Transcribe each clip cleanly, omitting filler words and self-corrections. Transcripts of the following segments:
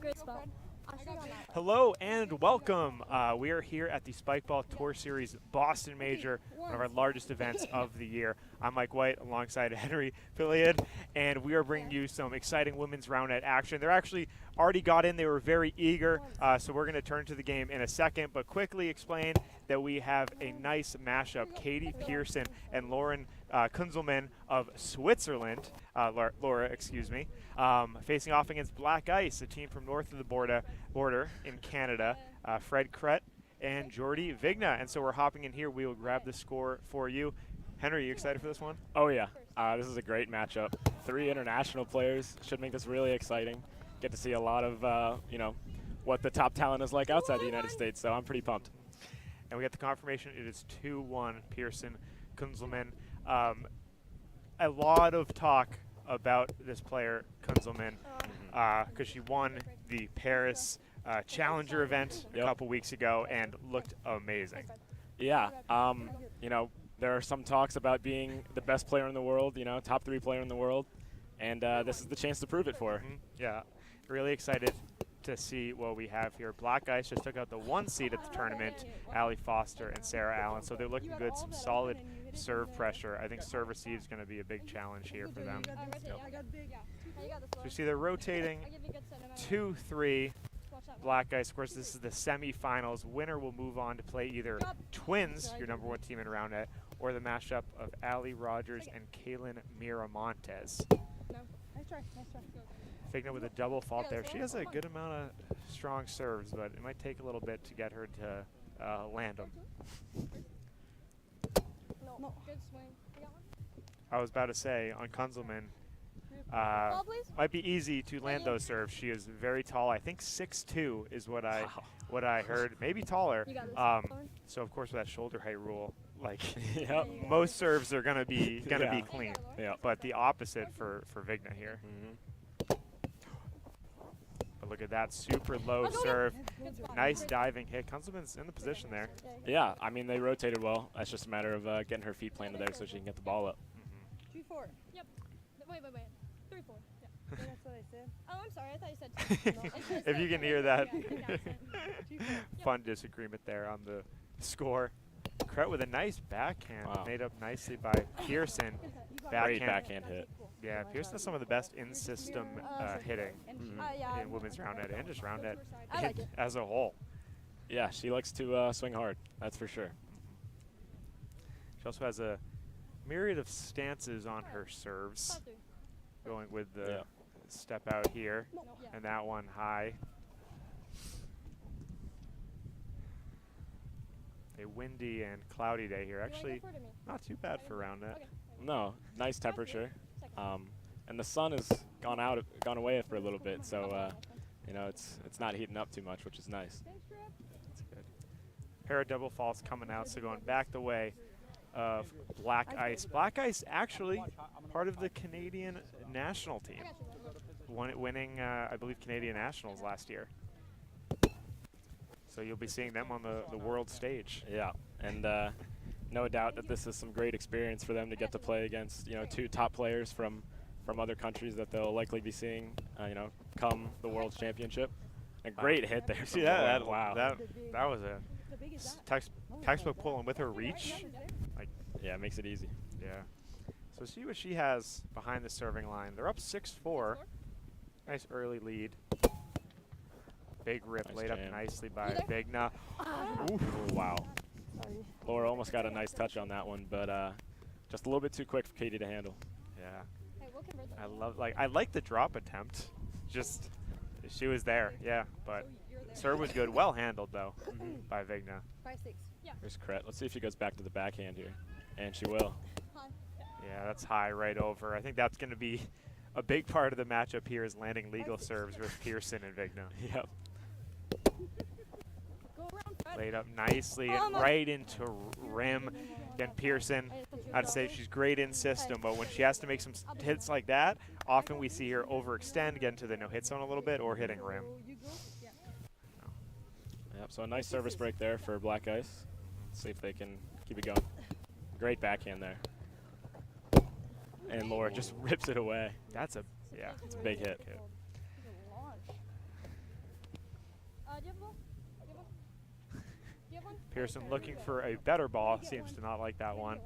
Great spot. Hello and welcome. We are here at the Spikeball Tour Series Boston Major, one of our largest events of the year. I'm Mike White alongside Henry Fillion, and we are bringing you some exciting women's roundnet action. They're actually already got in. They were very eager, so we're going to turn to the game in a second, but quickly explain that we have a nice mashup. Katie Pearson and Lauren Kunzelman of Switzerland, Laura, excuse me, facing off against Black Ice, a team from north of the border in Canada, Fred Kret and Jordy Vigna. And so we're hopping in here. We will grab the score for you. Henry, you excited for this one? Oh, yeah. This is a great matchup. 3 international players should make this really exciting. Get to see a lot of, what the top talent is like outside the United States, so I'm pretty pumped. And we got the confirmation. It is 2-1 Pearson Kunzelman. A lot of talk about this player, Kunzelman, because she won the Paris Challenger event a couple weeks ago and looked amazing. Yeah, there are some talks about being the best player in the world, top 3 player in the world, and this is the chance to prove it for her. Yeah, really excited to see what we have here. Black Ice just took out the 1 seed at the tournament, Allie Foster and Sarah Allen, so they're looking good. Some solid serve pressure. I think serve receive is going to be a big challenge here for them. So you see they're rotating 2-3. Black Ice, of course, this is the semifinals. Winner will move on to play either Twins, your #1 team in roundnet, or the mashup of Allie Rogers and Kaylin Miramontes. Vigna with a double fault there. She has a good amount of strong serves, but it might take a little bit to get her to land them. I was about to say, on Kunzelman, might be easy to land those serves. She is very tall. I think 6'2" is what I heard. Maybe taller. So of course with that shoulder height rule, like most serves are gonna be clean. But the opposite for Vigna here. But look at that super low serve. Nice diving hit. Kunzelman's in the position there. Yeah, I mean they rotated well. That's just a matter of getting her feet planted there so she can get the ball up. 2-4. Yep. Wait. 3-4. Yeah. That's what I said. Oh, I'm sorry. I thought you said 2. If you can hear that fun disagreement there on the score. Kret with a nice backhand, made up nicely by Pearson. Great backhand hit. Yeah, Pearson has some of the best in-system hitting in women's roundnet and just roundnet as a whole. Yeah, she likes to swing hard, that's for sure. She also has a myriad of stances on her serves, going with the step out here, and that one high. A windy and cloudy day here. Actually, not too bad for roundnet. No, nice temperature, and the sun has gone away for a little bit, so it's not heating up too much, which is nice. That's good. Pair of double faults coming out, so going back the way of Black Ice. Black Ice actually part of the Canadian national team, winning I believe Canadian Nationals last year. So you'll be seeing them on the world stage. Yeah, and no doubt that this is some great experience for them to get to play against 2 top players from other countries that they'll likely be seeing come the World Championship. A great hit there. See that? Wow. That was a textbook pull, and with her reach, yeah, it makes it easy. Yeah. So see what she has behind the serving line. They're up 6-4. Nice early lead. Big rip laid up nicely by Vigna. Ooh, wow. Laura almost got a nice touch on that one, but just a little bit too quick for Katie to handle. Yeah. I like the drop attempt. Just she was there, yeah, but serve was good. Well handled though by Vigna. 5-6. Here's Kret. Let's see if she goes back to the backhand here, and she will. Yeah, that's high right over. I think that's going to be a big part of the matchup here, is landing legal serves with Pearson and Vigna. Yep. Laid up nicely and right into rim. Again, Pearson, I'd say she's great in system, but when she has to make some hits like that, often we see her overextend, get into the no-hit zone a little bit, or hitting rim. Yep, so a nice service break there for Black Ice. Let's see if they can keep it going. Great backhand there. And Laura just rips it away. That's a, it's a big hit. Pearson looking for a better ball. Seems to not like that one.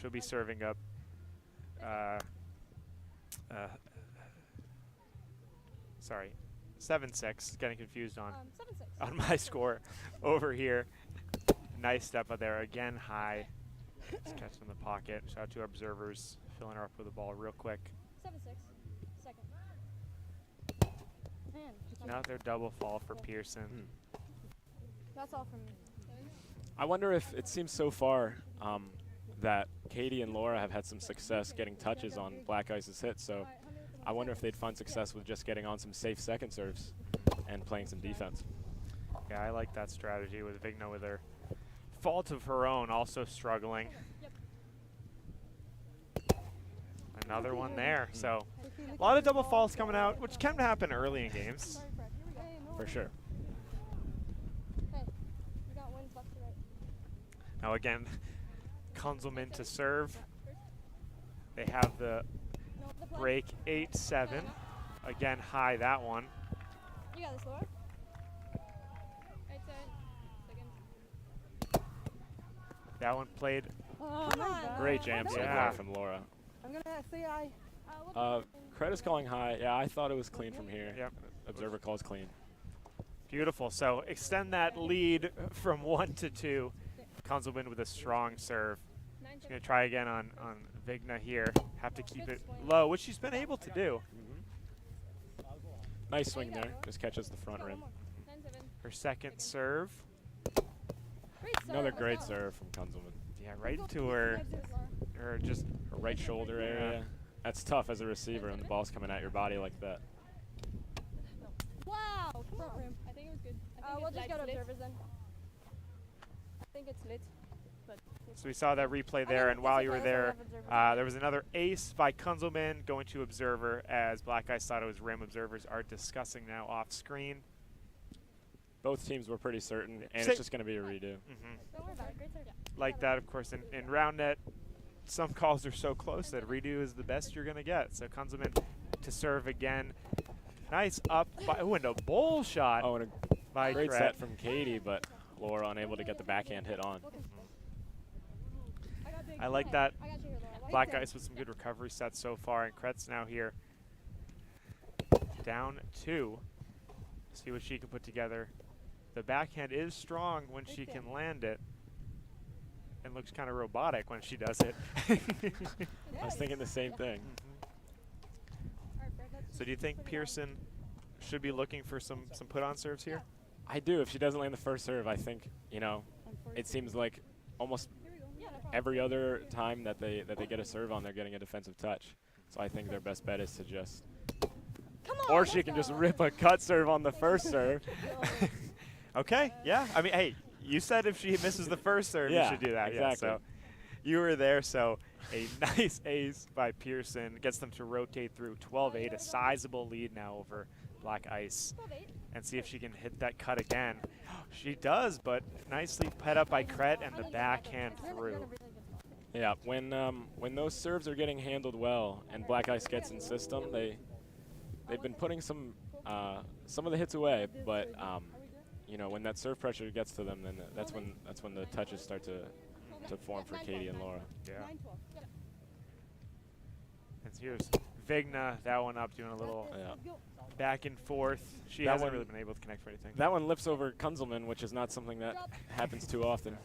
She'll be serving up. Sorry, 7-6. Getting confused on 7-6. on my score over here. Nice step out there again, high. Just catch in the pocket. Shout out to our observers filling her up with the ball real quick. 7-6. Second. Man. Another double fall for Pearson. That's all from me. I wonder if it seems so far that Katie and Laura have had some success getting touches on Black Ice's hits, so I wonder if they'd find success with just getting on some safe second serves and playing some defense. Yeah, I like that strategy with Vigna with her fault of her own also struggling. Another one there. So a lot of double faults coming out, which can happen early in games. For sure. Hey, we got wins left to right. Now again, Kunzelman to serve. They have the No, the play. break 8-7. Again, high that one. You got this, Laura. 8-7. Second. That one played. Oh, Come my on. God. Great jam so Yeah. far from Laura. I'm gonna say I. Credit's calling high. Yeah, I thought it was clean from here. Yep. Observer calls clean. Beautiful. So extend that lead from 1-2. Kunzelman with a strong serve. She's going to try again on Vigna here. Have to keep it low, which she's been able to do. Nice swing there. Just catches the front rim. 9-7. Her second serve. Great serve. Another Let's great go. serve from Kunzelman. Yeah, right into her, Laura. just Her right shoulder area. That's tough as a receiver when the ball's coming at your body like that. Wow. Front rim. I think it was good. We'll just go to observers then. I think it's lit. But So we saw that replay there, and while you were there, there was another ace by Kunzelman going to observer as Black Ice thought it was rim. Observers are discussing now off screen. Both teams were pretty certain, and Say- it's just going to be a redo. don't worry about it. Great serve. Like that, of course, in round net, some calls are so close that redo is the best you're going to get. So Kunzelman to serve again. Nice up by, and a bowl shot Oh, and by a great Kret. set from Katie, but Laura unable to get the backhand hit on. I like that. I got you here, Laura. Black Ice with some good recovery sets so far, and Kret's now here down 2. See what she can put together. The backhand is strong when she can land it, and looks kind of robotic when she does it. I was thinking the same thing. So do you think Pearson should be looking for some put-on serves here? I do. If she doesn't land the first serve, I think, it seems like almost every other time that they get a serve on, they're getting a defensive touch. So I think their best bet is to just, Come on, or she can just rip a cut serve on the first serve. Okay, yeah. I mean, hey, you said if she misses the first serve, Yeah, you should do that. exactly. Yeah, so you were there, so a nice ace by Pearson gets them to rotate through 12-8, a sizable lead now over Black Ice. And see if she can hit that cut again. She does, but nicely put up by Kret and the backhand through. Yeah, when those serves are getting handled well and Black Ice gets in system, they've been putting some of the hits away, but when that serve pressure gets to them, then that's when the touches start to form for Katie and Laura. Yeah. And here's Vigna, that one up, doing a little back and forth. She That hasn't one- really been able to connect for anything. That one lips over Kunzelman, which is not something that happens too often.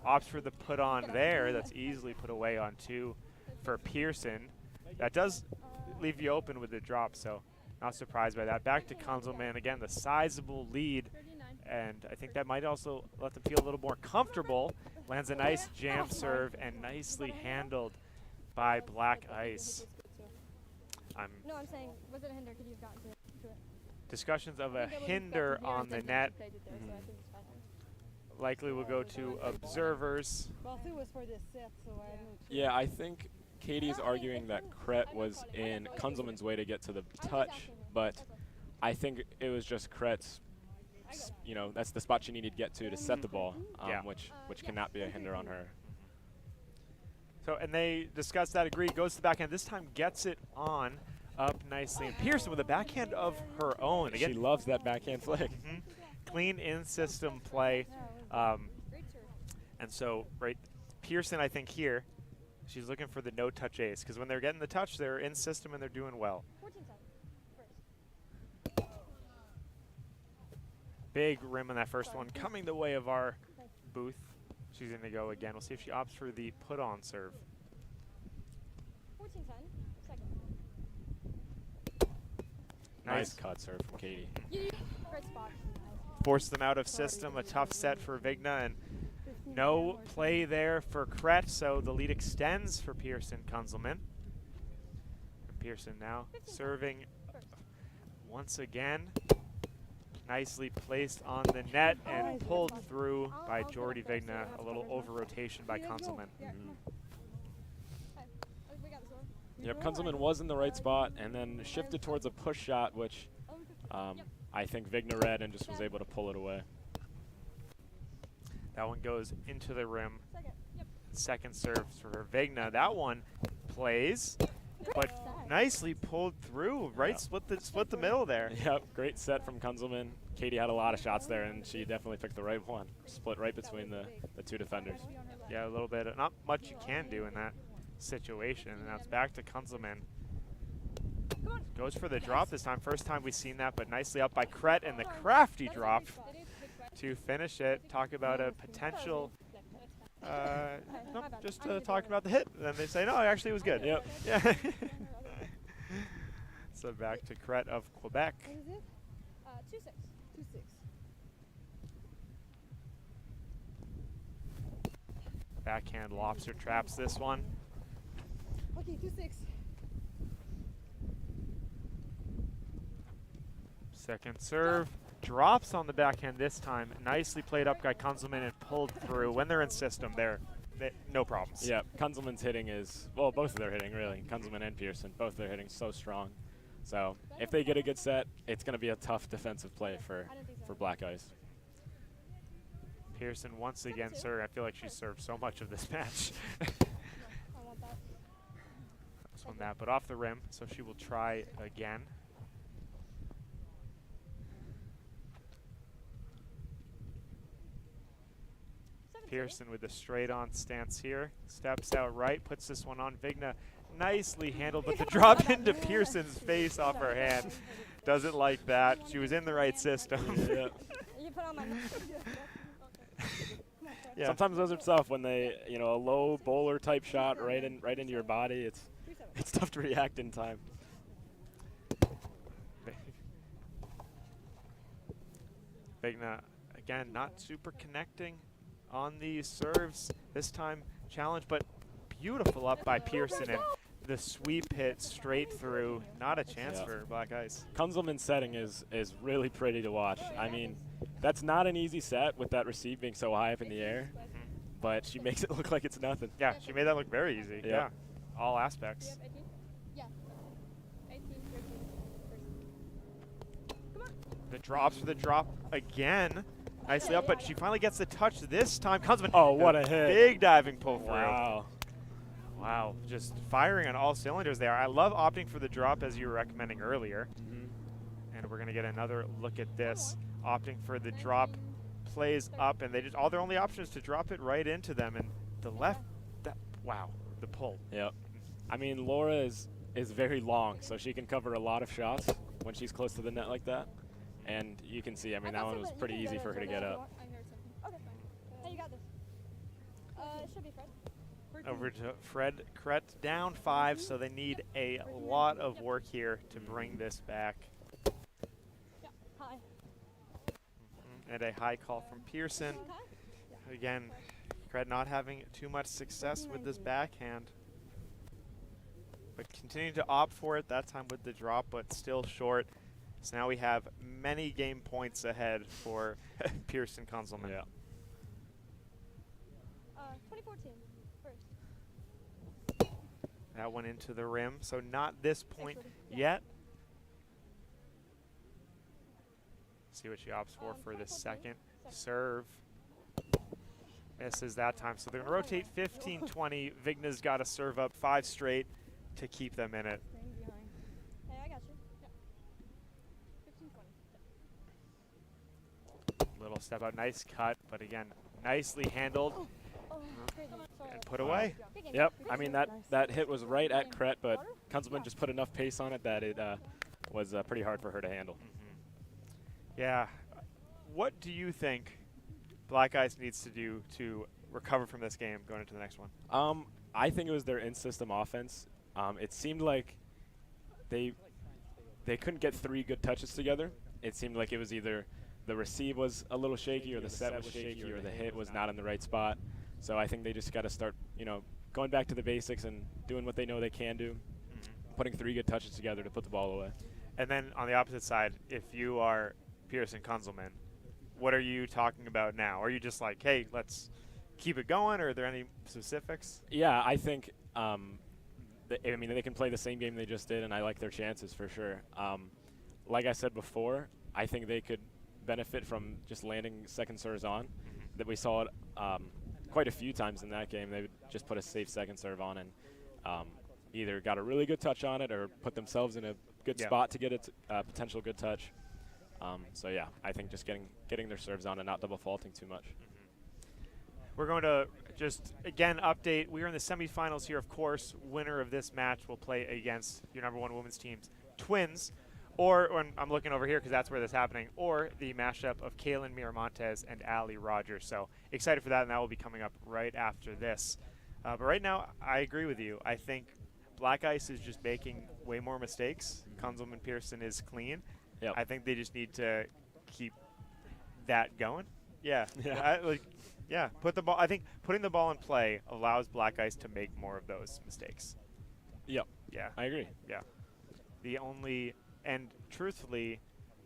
Opts for the put on there. That's easily put away on 2 for Pearson. That does leave you open with the drop, so not surprised by that. Back to Kunzelman again, the sizable lead, and I think that might also let them feel a little more comfortable. Lands a nice jam serve and nicely handled by Black Ice. No, I'm saying, was it a hinder? Could you have gotten to it? Discussions of a hinder on the net likely will go to observers. Well, it was for this set, so I don't. Yeah, I think Katie's arguing that Kret was in Kunzelman's way to get to the touch, but I think it was just Kret's, that's the spot she needed to get to set the ball, Yeah. which cannot be a hinder on her. So, and they discuss that, agree, goes to the backhand. This time gets it on up nicely. And Pearson with a backhand of her own. She Again, loves that backhand flick. clean in-system play. Great serve. And so, right, Pearson, I think here, she's looking for the no-touch ace, because when they're getting the touch, they're in system and they're doing well. 14-7. First. Big rim on that first one, coming the way of our Booth. She's going to go again. We'll see if she opts for the put-on serve. 14-10. Second. Nice cut serve from Katie. Great spot. Force them out of system. A tough set for Vigna, and no play there for Kret, so the lead extends for Pearson Kunzelman. And Pearson now serving once again. Nicely placed on the net and pulled through by Jordy Vigna. A little over-rotation by Kunzelman. Yep, Kunzelman was in the right spot and then shifted towards a push shot, which I think Vigna read and just was able to pull it away. That one goes into the rim. Second serve for Vigna. That one plays, but nicely pulled through. Right, Yeah. split the middle there. Yep, great set from Kunzelman. Katie had a lot of shots there, and she definitely picked the right one. Split right between the two defenders. Yeah, a little bit. Not much you can do in that situation. And now it's back to Kunzelman. Goes for the drop this time. First time we've seen that, but nicely up by Kret, and the crafty drop to finish it. Talk about a potential. No, just talking about the hit. And then they say, no, actually it was good. Yep. Yeah. So back to Kret of Quebec. What is it? 2-6. 2-6. Backhand lobster traps this one. Okay, 2-6. Second serve. Drops on the backhand this time. Nicely played up by Kunzelman and pulled through. When they're in system, no problems. Yeah, Kunzelman's hitting is, well, both of their hitting, really. Kunzelman and Pearson, both of their hitting so strong. So if they get a good set, it's going to be a tough defensive play for Black Ice. Pearson once again, sir. I feel like she served so much of this match. I want that. This one that, but off the rim, so she will try again. Pearson with the straight-on stance here. Steps out right, puts this one on Vigna. Nicely handled, but the drop into Pearson's face off her hand. Doesn't like that. She was in the right system. Yeah. You put on my Yeah. Sometimes those are tough when they, a low bowler type shot right into your body. It's tough to react in time. Vigna, again, not super connecting on these serves. This time challenge, but beautiful up by Pearson, and the sweep hit straight through. Not a chance for Black Ice. Kunzelman's setting is really pretty to watch. I mean, that's not an easy set with that receive being so high up in the air, but she makes it look like it's nothing. Yeah, she made that look very easy. Yeah, all aspects. Yeah. 18, 13. Come on. The drops for the drop again. Nicely up, but she finally gets the touch this time. Kunzelman. Oh, what a hit. Big diving pull through. Wow. Wow, just firing on all cylinders there. I love opting for the drop as you were recommending earlier. And we're going to get another look at this. Opting for the drop, plays up, and all their only option is to drop it right into them. And the left, wow, the pull. Yep. I mean, Laura is very long, so she can cover a lot of shots when she's close to the net like that. And you can see, I mean, that one was pretty easy for her to get up. I heard something. Okay. Hey, you got this. It should be Fred. Over to Fred Kret, down 5, so they need a lot of work here to bring this back. Yeah. Hi. And a high call from Pearson. Again, Kret not having too much success with this backhand, but continuing to opt for it, that time with the drop, but still short. So now we have many game points ahead for Pearson Kunzelman. Yeah. 2014. First. That one into the rim, so not this point yet. See what she opts for the second serve. Misses that time, so they're going to rotate 15-20. Vigna's got to serve up 5 straight to keep them in it. Hey, I got you. Yeah. 15, 20. little step out. Nice cut, but again, nicely handled Oh, crazy. Sorry. and put away. Good game. Yep. Good I mean, game. that hit was right at Kret, but Kunzelman just put enough pace on it that it was pretty hard for her to handle. Yeah. What do you think Black Ice needs to do to recover from this game going into the next one? I think it was their in-system offense. It seemed like they couldn't get 3 good touches together. It seemed like it was either the receive was a little shaky, or the set was shaky, or the hit was not in the right spot. So I think they just got to start, going back to the basics and doing what they know they can do, putting 3 good touches together to put the ball away. And then on the opposite side, if you are Pearson Kunzelman, what are you talking about now? Are you just like, hey, let's keep it going, or are there any specifics? Yeah, I think they can play the same game they just did, and I like their chances for sure. Like I said before, I think they could benefit from just landing second serves on. That we saw it quite a few times in that game. They would just put a safe second serve on and either got a really good touch on it or put themselves in a good spot to get a potential good touch. So yeah, I think just getting their serves on and not double faulting too much. We're going to just, again, update. We are in the semifinals here, of course. Winner of this match will play against your #1 women's teams, Twins, or I'm looking over here because that's where this is happening, or the mashup of Kaylin Miramontes and Allie Rogers. So excited for that, and that will be coming up right after this. But right now, I agree with you. I think Black Ice is just making way more mistakes. Kunzelman Pearson is clean. Yep. I think they just need to keep that going. Yeah. Put the ball. I think putting the ball in play allows Black Ice to make more of those mistakes. Yep. Yeah. I agree. Yeah. And truthfully,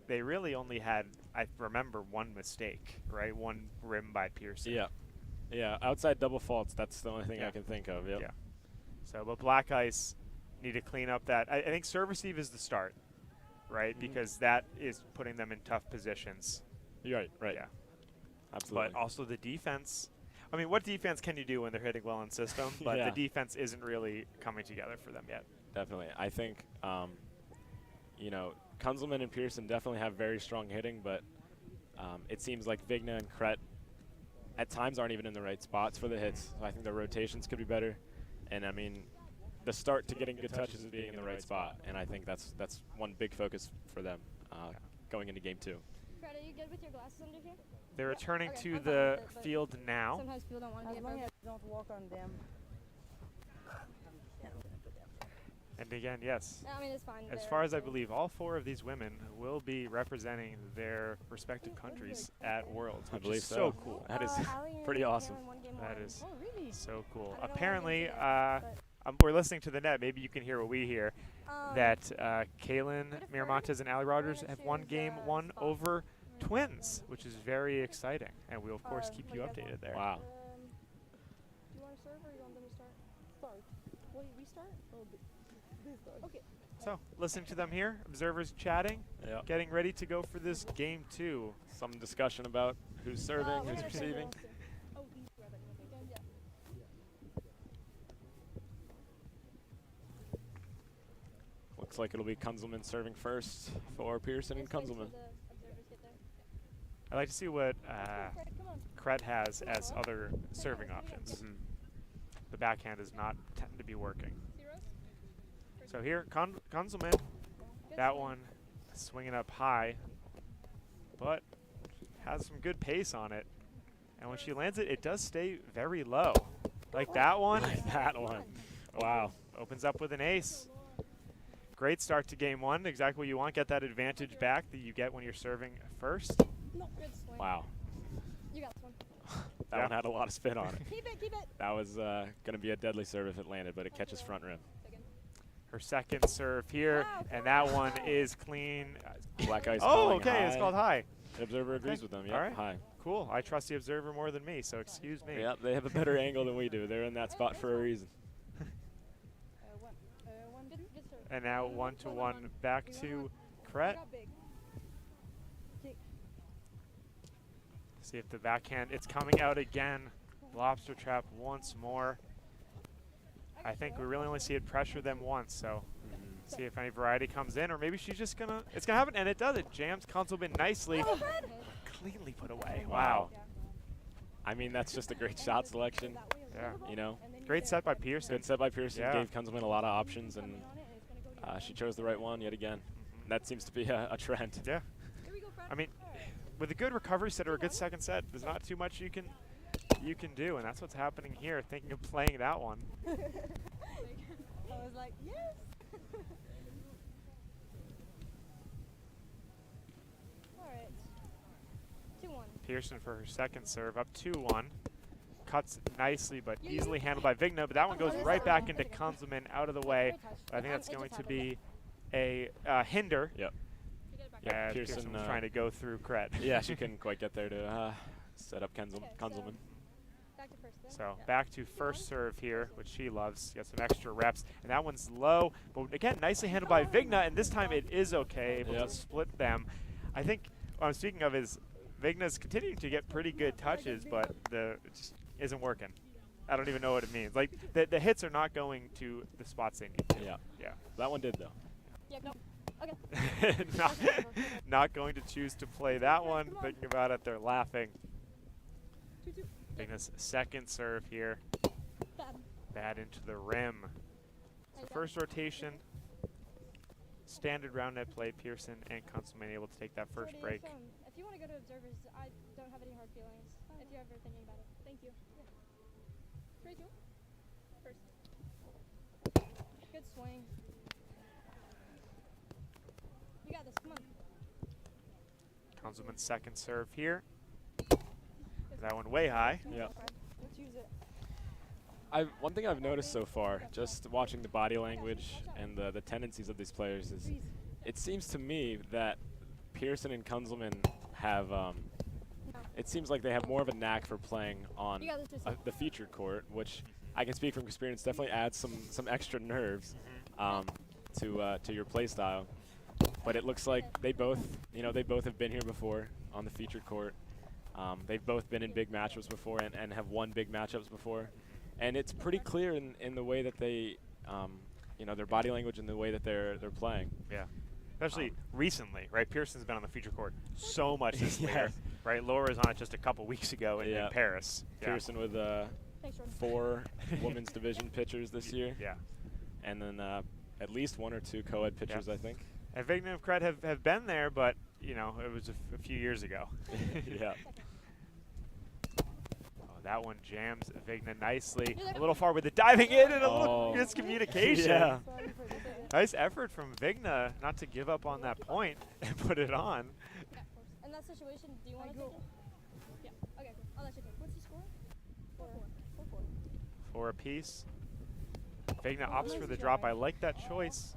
they really only had, I remember, one mistake, right? One rim by Pearson. Yeah. Yeah. Outside double faults, that's the only thing I can think of. Yep. Yeah. So, but Black Ice need to clean up that. I think serve receive is the start, right? Because that is putting them in tough positions. You're right. Right. Yeah. Absolutely. But also the defense. I mean, what defense can you do when they're hitting well in system? But the defense isn't really coming together for them yet. Definitely. I think, Kunzelman and Pearson definitely have very strong hitting, but it seems like Vigna and Kret at times aren't even in the right spots for the hits. So I think their rotations could be better. And, I mean, the start to getting good touches is being in the right spot. And I think that's one big focus for them going into Game 2. Fred, are you good with your glasses under here? They're returning Okay, to I'm fine the with it, but field now. Sometimes people don't want to As get long broke. as you don't walk on them. And again, yes, I mean, it's fine. as there, far as I so- believe, all 4 of these women will be representing their respective countries at Worlds, I which believe is so cool. That is Allie and pretty awesome. Kaylin won game That 1. is Oh, really? so cool. I don't know why I Apparently, didn't say that, we're listening to the net. Maybe you can hear what we hear. That Kaylin Miramontes and Allie Rogers have won game 1 over Twins, which is very exciting. And we'll, of course, keep you updated there. Wow. Do you want to serve or you want them to start? Start. Will you restart? Oh, this start. Okay. So, listening to them here, observers chatting, Yeah. getting ready to go for this game 2. Some discussion about who's serving, We're who's gonna take receiving. those too. Oh, you grab it. Yeah. Looks like it'll be Kunzelman serving first for Pearson and Let's wait till Kunzelman. the observers get there. I'd like to see what Fred, come on. Kret has as other serving options. The backhand does not tend to be working. Zeros? So here, Kunzelman, Good that swing. one swinging up high, but has some good pace on it. And when she lands it, it does stay very low. Like that one. Like that one. Wow. Opens up with an ace. Great start to game 1. Exactly what you want. Get that advantage back that you get when you're serving first. No, good swing. Wow. You got this one. That Yeah. one had a lot of spin on it. Keep it, keep it. That was going to be a deadly serve if it landed, but it catches front rim. Second. Her second serve here, Wow, and come that one on. is clean. Black Ice Oh, calling okay, it's high. called high. The observer agrees Okay. with them. All Yep, right. high. Cool. I trust the observer more than me, so excuse me. Yep, they have a better angle than we do. They're in that spot for a reason. One. Good serve. And now 1-to-1 back to Kret. Got big. Kick. See if the backhand, it's coming out again. Lobster trap once more. I think we really only see it pressure them once, so see if any variety comes in, or maybe she's just gonna, it's gonna happen, and it does. It jams Kunzelman nicely. cleanly put away. Wow. Wow. Yeah. I mean, that's just a great shot selection. Yeah. You know, Great set by Pearson. good set by Pearson. Yeah. Gave Kunzelman a lot of options, and she chose the right one yet again. That seems to be a trend. Yeah. Here we go, Fred. I mean, All right. with a good recovery set or a good second set, there's not too much you can do, and that's what's happening here. Thinking of playing that one. I was like, yes. All right. 2-1. Pearson for her second serve, up 2-1. Cuts nicely, but easily handled by Vigna, but that one goes right back into Kunzelman, out of the way. But I think that's going to be a hinder. Yep. You get it back. Yeah, Pearson, Pearson was trying to go through Kret. Yeah, she couldn't quite get there to set up Kunzelman. Back to first then. So Yeah. back to first serve here, which she loves. Get some extra reps, and that one's low. But again, nicely handled by Vigna, and this time it is okay, able Yep. to split them. I think what I'm speaking of is Vigna's continuing to get pretty good touches, but it just isn't working. I don't even know what it means. Like the hits are not going to the spots they need to. Yeah. Yeah. That one did, though. Yeah, no. Okay. not going to choose to play that one. Thinking about it, they're laughing. 2-2. Vigna's second serve here. Bad. Bad into the rim. So first rotation, standard round net play. Pearson and Kunzelman able to take that first Jordy, break. If you want to go to observers, I don't have any hard feelings. If you're ever thinking about it. Thank you. 3-2. First. Good swing. You got this. Come on. Kunzelman's second serve here. That one way high. Yeah. Let's use it. One thing I've noticed so far, just watching the body language and the tendencies of these players, is it seems to me that Pearson and Kunzelman have, it seems like they have more of a knack for playing on You got this. the featured court, which I can speak from experience definitely adds some extra nerves to your play style. But it looks like they both have been here before on the featured court. They've both been in big matchups before and have won big matchups before. And it's pretty clear in the way that they, their body language and the way that they're playing. Yeah. Especially recently, right? Pearson's been on the feature court so much this Yes. year, right? Laura was on it just a couple weeks ago in Paris. Yeah. Pearson with Thanks, Jordan. 4 women's division pitchers this year. Yeah. And then at least 1 or 2 co-ed pitchers, I think. And Vigna and Kret have been there, but, it was a few years ago. Yeah. That one jams Vigna nicely. A little far with the diving in and a little Oh. miscommunication. Yeah. Sorry for this. Nice effort from Vigna not to give up on that point and put it on. Yeah, of course. In that situation, do you want to go. take it? Yeah. Okay, cool. I'll let you take it. What's the score? 4-4. 4 apiece. Vigna opts for the drop. I like that choice.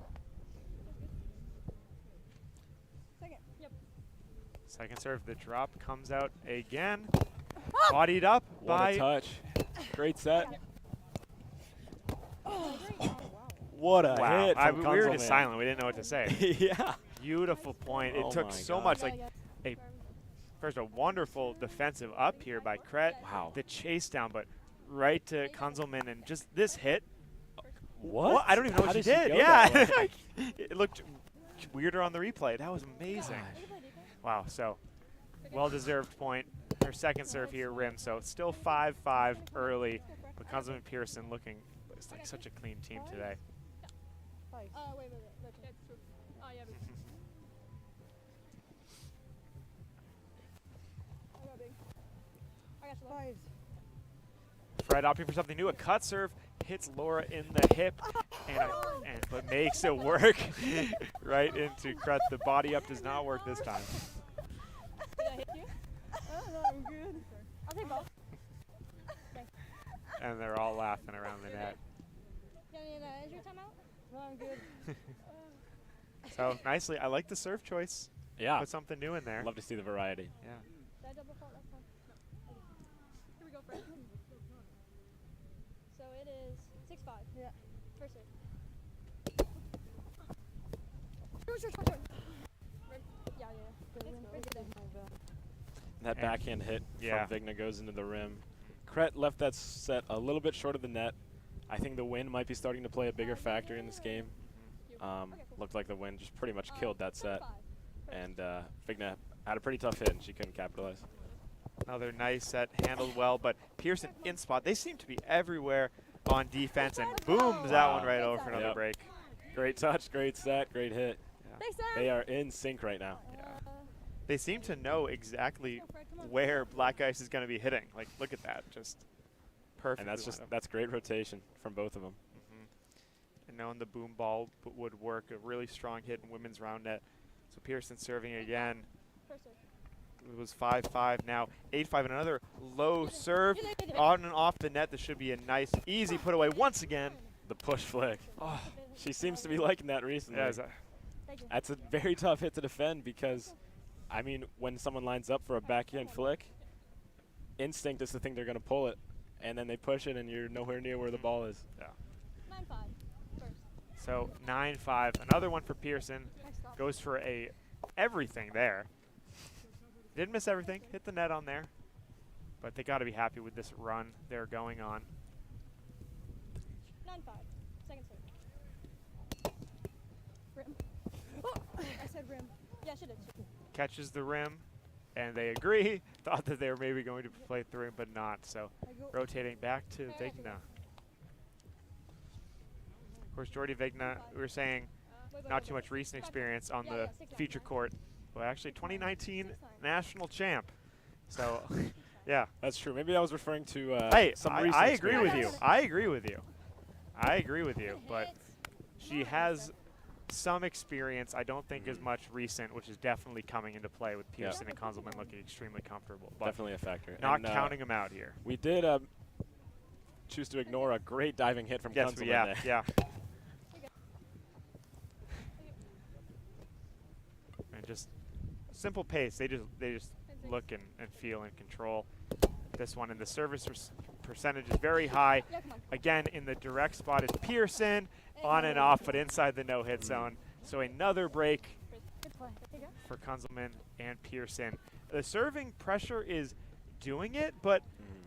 Second. Yep. Second serve, the drop comes out again. Bodied up What by a touch. Great set. Oh, great. What a wow. hit from We were just Kunzelman. silent. We didn't know what to say. Yeah. Beautiful point. It Oh took my so God. much. First, a wonderful defensive up here by Kret. Wow. The chase down, but right to Kunzelman, and just this hit. What? I don't even know How what she did she did. go Yeah. that way? It looked weirder on the replay. That was amazing. Gosh. Wow. So, well-deserved point. Her second serve here, rim. So still 5-5 early. But Kunzelman Pearson looking it's like such a clean team today. 5. Wait. That's true. Oh, yeah, but I got big. I got you. 5. Fred opting for something new. A cut serve hits Laura in the hip, but makes it work right into Kret. The body up does not work this time. Did I hit you? No, I'm good. I'll take both. And they're all laughing around the net. Yeah, is your timeout? No, I'm good. So nicely, I like the serve choice. Yeah. Put something new in there. Love to see the variety. Yeah. Did I double fault last time? No. Okay. Here we go, Fred. So it is 6-5. Yeah. First serve. Who's your turn? Yeah. It's good. That backhand hit Yeah. from Vigna goes into the rim. Kret left that set a little bit short of the net. I think the wind might be starting to play a bigger factor in this game. Looked like the wind just pretty much killed that set. And Vigna Had a pretty tough hit, and she couldn't capitalize. Another nice set, handled well, but Pearson in spot. They seem to be everywhere on defense, and booms that one right over for another Yep. break. Great touch, great set, great hit. Thanks, Sam. They are in sync right now. Yeah. They seem to know exactly where Black Ice is going to be hitting. Like, look at that, just perfect. And that's great rotation from both of them. And knowing the boom ball would work, a really strong hit in women's round net. So Pearson serving again. It was 5-5 now, 8-5, and another low serve on and off the net. This should be a nice, easy put away once again. The push flick. Oh, she seems to be liking that recently. Yeah, That's a very tough hit to defend because, I mean, when someone lines up for a backhand flick, instinct is the thing they're going to pull it, and then they push it, and you're nowhere near where the ball is. yeah. 9-5. First. So 9-5, another one for Pearson. Goes for a everything there. Didn't miss everything, hit the net on there. But they got to be happy with this run they're going on. 9-5. Second serve. Rim. Oh, I said rim. Yeah, she did. Catches the rim, and they agree. Thought that they were maybe going to play through him, but not. So rotating back to Vigna. Of course, Jordy Vigna, we were saying, not too much recent experience on the feature court. Well, actually, 2019 national champ. So, yeah. That's true. Maybe I was referring to Hey, some I recent agree with you. experience. I agree with you. I agree with you. But she has some experience. I don't think as much recent, which is definitely coming into play with Pearson and Konzelman looking extremely comfortable. But Definitely a factor. not And, counting them out here. We did choose to ignore a great diving hit from Yes, Kunzelman yeah, there. yeah. And just simple pace. They just look and feel and control this one. And the service percentage is very high. Again, in the direct spot is Pearson, on and off, but inside the no-hit zone. So another break for Kunzelman and Pearson. The serving pressure is doing it, but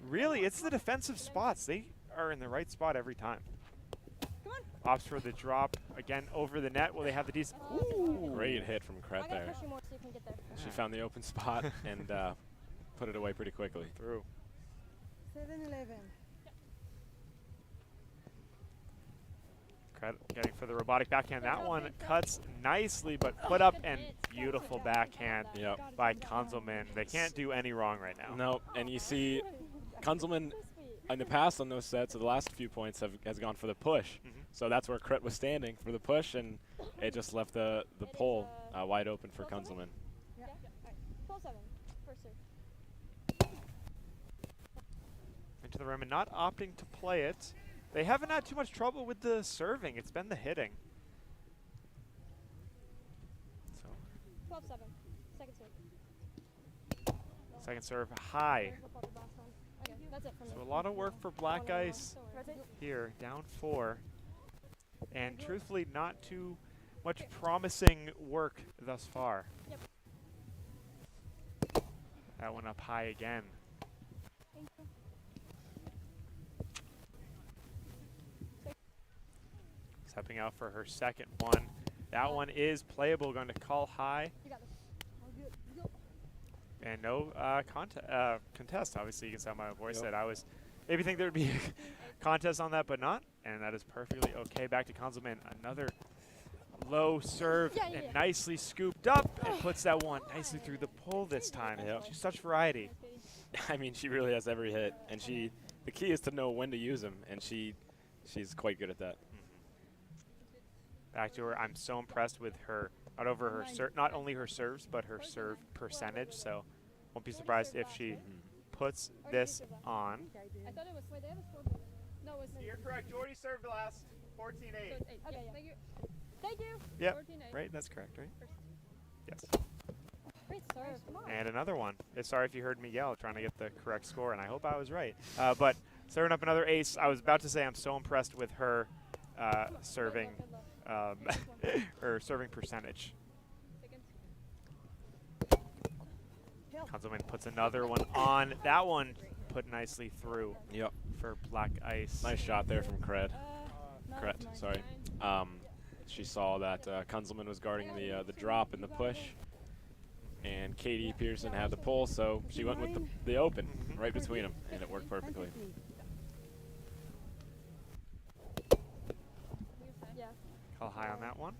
really it's the defensive spots. They are in the right spot every time. Opts for the drop, again over the net. Will they have the decent? Ooh. Great hit from Kret there. She found the open spot and put it away pretty quickly. Through. 7-11. Getting for the robotic backhand. That one cuts nicely, but put up and beautiful backhand by Kunzelman. They can't do any wrong right now. No, and you see Kunzelman in the past on those sets, of the last few points has gone for the push. So that's where Kret was standing for the push, and it just left the pole wide open for Kunzelman. 12-7. First serve. Into the rim and not opting to play it. They haven't had too much trouble with the serving. It's been the hitting. So 12-7. Second serve. second serve high. Okay, that's it from So me. a lot of work for Black Ice here, down 4. And truthfully, not too much promising work thus far. Yep. That one up high again. Thank you. Stepping out for her second one. That one is playable, going to call high. You got this. And no contest. Obviously, you can see how my voice said. I was maybe think there would be a contest on that, but not. And that is perfectly okay. Back to Kunzelman. Another low serve and nicely scooped up and puts that one nicely through the pole this time. She's such variety. I mean, she really has every hit, and the key is to know when to use them, and she's quite good at that. Back to her. I'm so impressed with her. Not only her serves, but her serve percentage. So won't be surprised if she puts this on. I thought it was. Wait, they have a score. No, it was. You're correct. Jordy served last. 14-8. So it's 8. Okay, yeah. Thank you. Thank you. Yep. 14-8. Right. That's correct. Right. Yes. Great serve. Come on. And another one. Sorry if you heard me yell trying to get the correct score, and I hope I was right. But serving up another ace. I was about to say I'm so impressed with her serving. Her serving percentage. Kunzelman puts another one on. That one put nicely through for Black Ice. Nice shot there from Kret. Sorry. She saw that Kunzelman was guarding the drop and the push, and Katie Pearson had the pole, so she went with the open right between them, and it worked perfectly. Yeah. Call high on that one.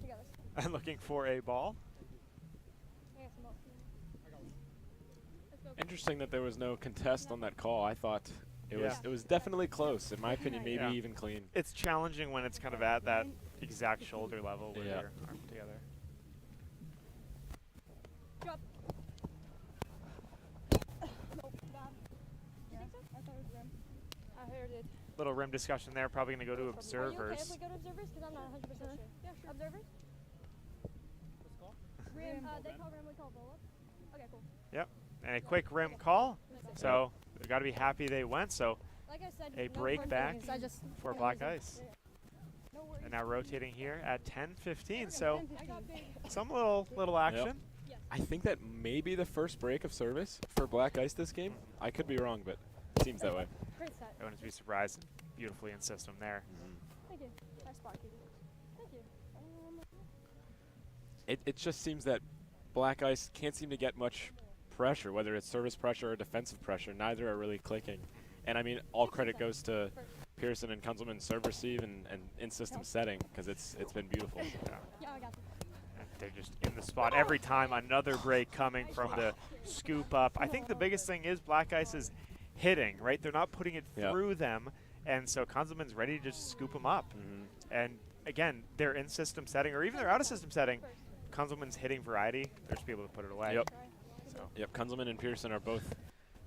You got this. I'm looking for a ball. I got some more. Let's go. Interesting that there was no contest on that call. I thought it Yeah. was definitely close, in my opinion, maybe Yeah. even clean. It's challenging when it's kind of at that exact shoulder level with Yeah. your arms together. Drop. Nope, bad. You think so? I thought it was rim. I heard it. Little rim discussion there. Probably going to go to Are you okay if observers. we go to observers? Because I'm not 100% sure. Yeah, sure. Observers? Rim. They call rim, we call roll up. Okay, cool. And a quick rim call. That's it. So we've got to be happy they went. So Like I said, a no break fun back feelings, I just for no Black reason. Ice. No worries. And now rotating here at 10:15. So I got big. some little action. I think that may be the first break of service for Black Ice this game. I could be wrong, but it seems that way. Great set. I wouldn't be surprised. Beautifully in system there. Thank you. Nice spot, Katie. Thank you. It just seems that Black Ice can't seem to get much pressure, whether it's service pressure or defensive pressure. Neither are really clicking. And I mean, all credit goes to Pearson and Kunzelman's serve receive and in-system setting, because it's been beautiful. Yeah, I got you. And they're just in the spot every time. Another break coming from the scoop up. I think the biggest thing is Black Ice is hitting, right? They're not putting it Yeah. through them. And so Kunzelman's ready to just scoop them up. And again, they're in system setting, or even they're out of system setting. Kunzelman's hitting variety. They're just be able to put it away. Yep. So Yep, Kunzelman and Pearson are both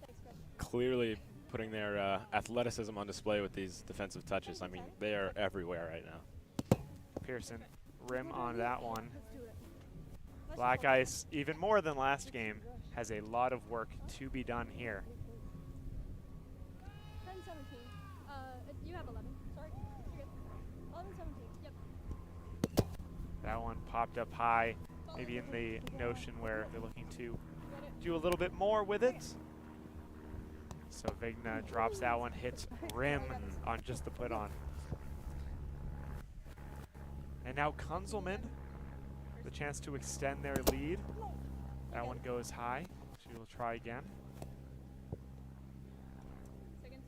Thanks, guys. clearly putting their athleticism on display with these defensive touches. I mean, they are everywhere right now. Pearson, rim on that one. Let's do it. Black Ice, even more than last game, has a lot of work to be done here. 10-17. You have 11. Sorry. You're good. 11-17. Yep. That one popped up high, maybe in the notion where they're looking to do a little bit more with it. So Vigna drops that one, hits rim on just the put on. And now Kunzelman, the chance to extend their lead. That one goes high. She will try again. Seconds.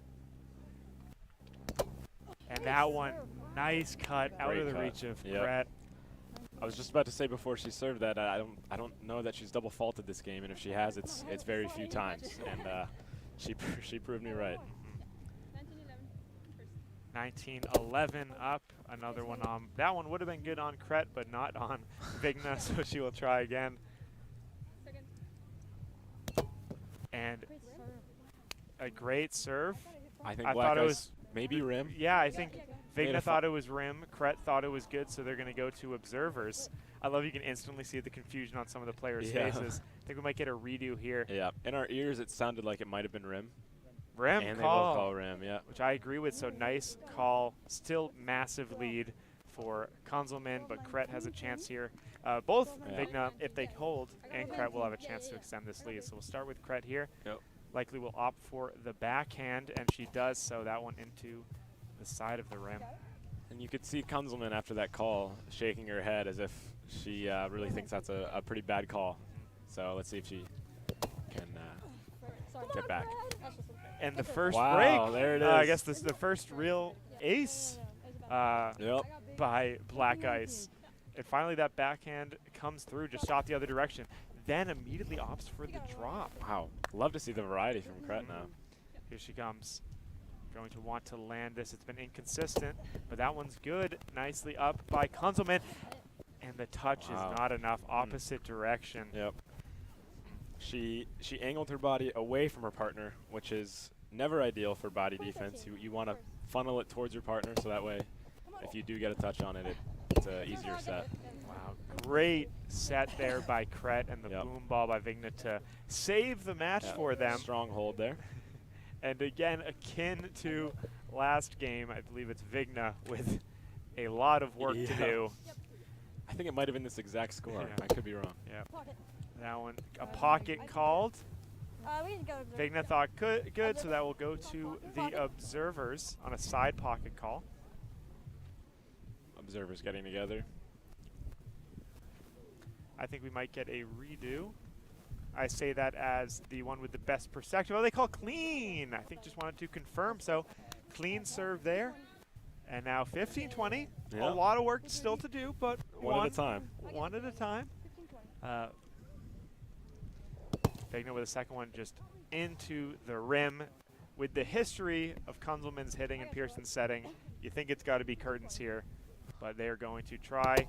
And that one, nice cut out Great of the cut. reach of Yep. Brett. I was just about to say before she served that I don't know that she's double faulted this game, and if she has, it's very few times, and she proved me right. 19-11. First. 19-11 up. Another one on. That one would have been good on Kret, but not on Vigna, so she will try again. Seconds. And Great serve. a great serve. I think I Black thought it Ice was maybe rim. Yeah, I think Made Vigna a thought it was rim. Kret thought it was good, so they're going to go to observers. I love you can instantly see the confusion on some of the players' Yeah. faces. I think we might get a redo here. Yeah, in our ears it sounded like it might have been rim. Rim And they call, both call rim, yeah. which I agree with. So nice call. Still massive lead for Kunzelman, but Kret has a chance here. Both Yeah. Vigna, if they hold, and Kret will have a chance to extend this lead. So we'll start with Kret here. Yep. Likely will opt for the backhand, and she does so. That one into the side of the rim. And you could see Kunzelman after that call shaking her head as if she really thinks that's a pretty bad call. So let's see if she can Sorry. get back. That's just And the first Wow, break, there it I is. guess this is the first real ace Yep. by Black Ice. And finally that backhand comes through, just shot the other direction. Then immediately opts for the drop. Wow. Love to see the variety from Kret now. Here she comes. Going to want to land this. It's been inconsistent, but that one's good. Nicely up by Kunzelman. And the touch Wow. is not enough. Opposite direction. Yep. She angled her body away from her partner, which is never ideal for body defense. You want to funnel it towards your partner, so that way if you do get a touch on it, it's an easier set. Wow, great set there by Kret and the Yep. boom ball by Vigna to save the match Yeah, for them. Strong hold there. And again, akin to last game, I believe it's Vigna with a lot of work to Yeah. do. I think it might have been this exact score. Yeah. I could be wrong. Yep. Pocket. That one, a pocket called. We can go to Vigna thought good, so that will go to the observers on a side pocket call. Observers getting together. I think we might get a redo. I say that as the one with the best perspective. Oh, they call clean. I think just wanted to confirm. So clean serve there. And now 15-20. Yeah. A lot of work still to do, but One at a time. One at a time. Begna with a second one just into the rim. With the history of Kunzelman's hitting and Pearson's setting, you think it's got to be curtains here, but they're going to try.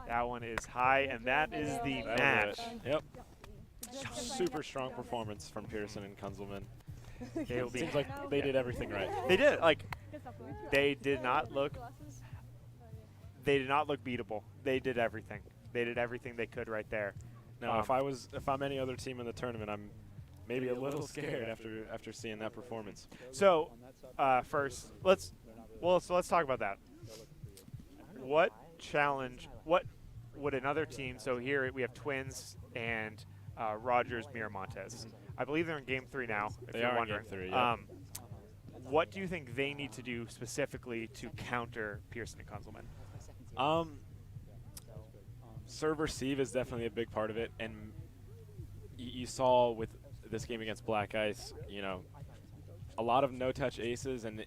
That one is high, and that is the match. Yep. Super strong performance from Pearson and Kunzelman. Seems like they did everything right. They did. Like, they did not look beatable. They did everything. They did everything they could right there. Now, if I'm any other team in the tournament, I'm maybe a little scared after seeing that performance. So, first, let's talk about that. What challenge? What would another team? So here we have Twins and Rogers Miramontes. I believe they're in Game 3 now. If They you're are wondering. in Game 3. Yeah. What do you think they need to do specifically to counter Pearson and Kunzelman? Serve receive is definitely a big part of it, and you saw with this game against Black Ice, you know, a lot of no-touch aces, and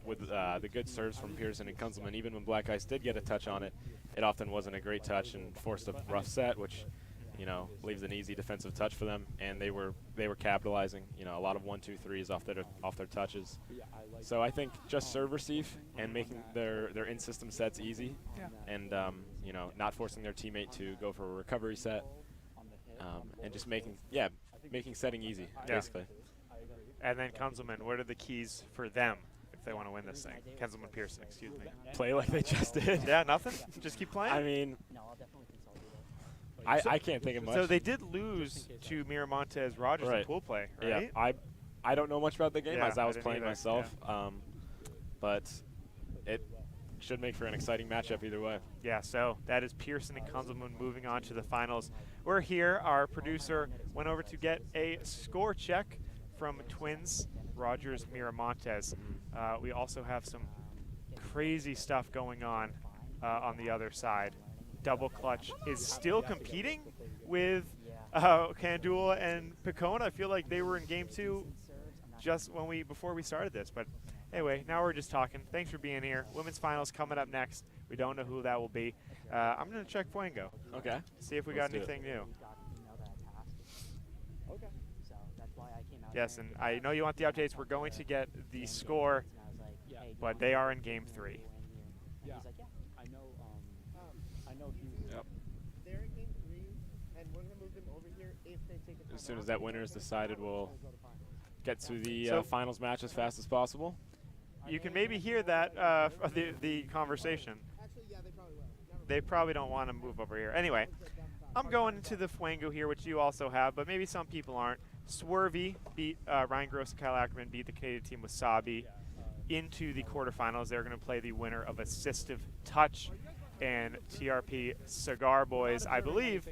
with the good serves from Pearson and Kunzelman, even when Black Ice did get a touch on it, it often wasn't a great touch and forced a rough set, which, you know, leaves an easy defensive touch for them, and they were capitalizing, you know, a lot of 1-2-3s off their touches. So I think just serve receive and making their in-system sets easy, and you know, not forcing their teammate to go for a recovery set, and just making setting easy, basically. And then Kunzelman, what are the keys for them if they want to win this thing? Kunzelman Pearson, excuse me. Play like they just did. Yeah, nothing. Just keep playing. I mean, I can't think of much. So they did lose to Miramontes Rogers in pool play, right? Yeah, I don't know much about the game as I was didn't playing either. myself, but it should make for an exciting matchup either way. Yeah, so that is Pearson and Kunzelman moving on to the finals. We're here. Our producer went over to get a score check from Twins Rogers Miramontes. We also have some crazy stuff going on the other side. Double Clutch is still competing with Kandula and Picona. I feel like they were in Game 2 just before we started this. But anyway, now we're just talking. Thanks for being here. Women's finals coming up next. We don't know who that will be. I'm going to check Fuengo. Okay. See if we got anything new. Okay. Yes, and I know you want the updates. We're going to get the score, but they are in Game 3. Yeah. I know he was. Yep. They're in Game 3, and we're going to move them over here if they take a As soon as that winner is decided, we'll get to the So- finals match as fast as possible. You can maybe hear that the conversation. Actually, yeah, they probably will. Never They probably don't want to move over here. Anyway, I'm going into the Fuengo here, which you also have, but maybe some people aren't. Swervy beat Ryan Gross and Kyle Ackerman, beat the Canadian team Wasabi into the quarterfinals. They're going to play the winner of Assistive Touch and TRP Cigar Boys. I believe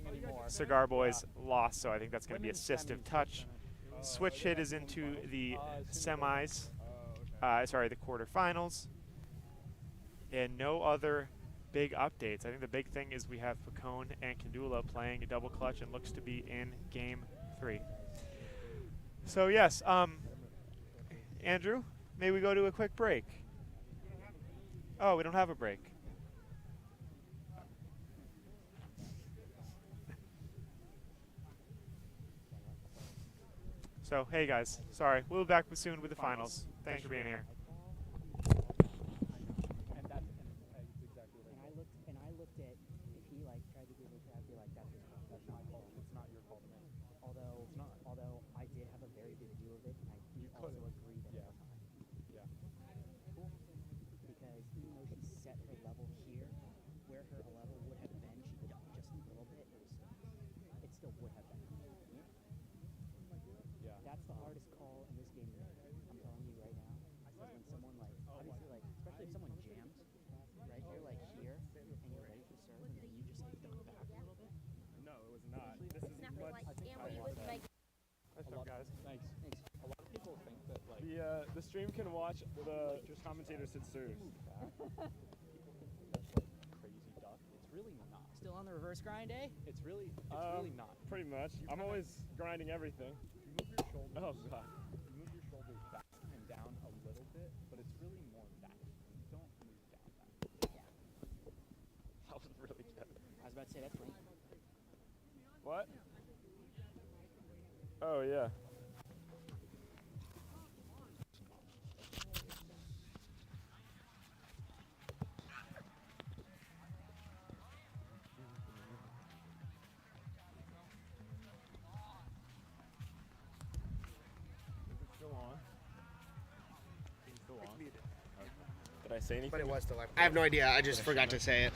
Cigar Boys lost, so I think that's going to be Assistive Touch. Switch Hit is into the semis, the quarterfinals. And no other big updates. I think the big thing is we have Picone and Kandula playing a double clutch and looks to be in Game 3. So yes, Andrew, may we go to a quick break? Oh, we don't have a break. So, hey guys, sorry. We'll be back soon with the finals. Thanks for being here. And that's exactly what And I looked at if he tried to do this, I'd be like, that's not my call. It's not your call to make. Although I did have a very good view of it, and I do also agree that it's not. Yeah. Cool. Because even though she set her level here, where her level would have been, she ducked just a little bit. It still would have been. Yeah. That's the hardest call in this game. I'm telling you right now. Because when someone obviously especially if someone jams right here, here, and you're ready to serve, and then you just duck back a little bit. No, it was not. This is Snap much. like Emily was making. What's up, guys? Thanks. A lot of people think that The stream can watch the commentators hit serves. crazy duck. It's really not. still on the reverse grind, eh? It's really not. Pretty much. I'm always grinding everything. You move your shoulders. Oh god. You move your shoulders back and down a little bit, but it's really more back. You don't move down that. That was really good. I was about to say that's clean. What? Oh yeah. Did I say anything? But it was still live. I have no idea. I just forgot to say it.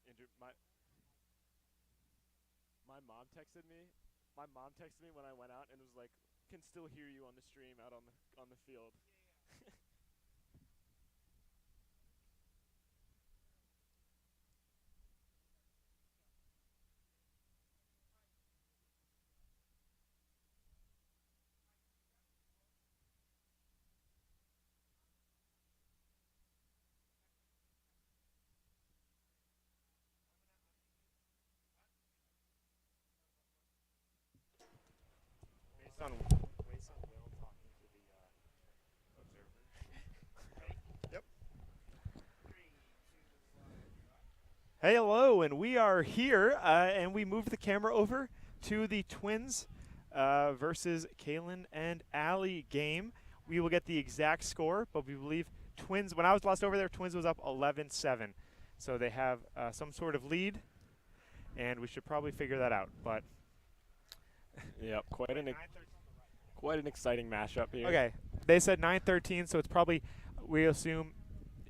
Andrew, my mom texted me. My mom texted me when I went out and was like, "Can still hear you on the stream out on the field." Based on Will talking to the observer. Yep. Hey, hello, and we are here, and we moved the camera over to the Twins versus Kaylin and Allie game. We will get the exact score, but we believe Twins, when I was last over there, Twins was up 11-7. So they have some sort of lead, and we should probably figure that out. But Yep, quite an exciting mashup here. okay, they said 9-13, so it's probably, we assume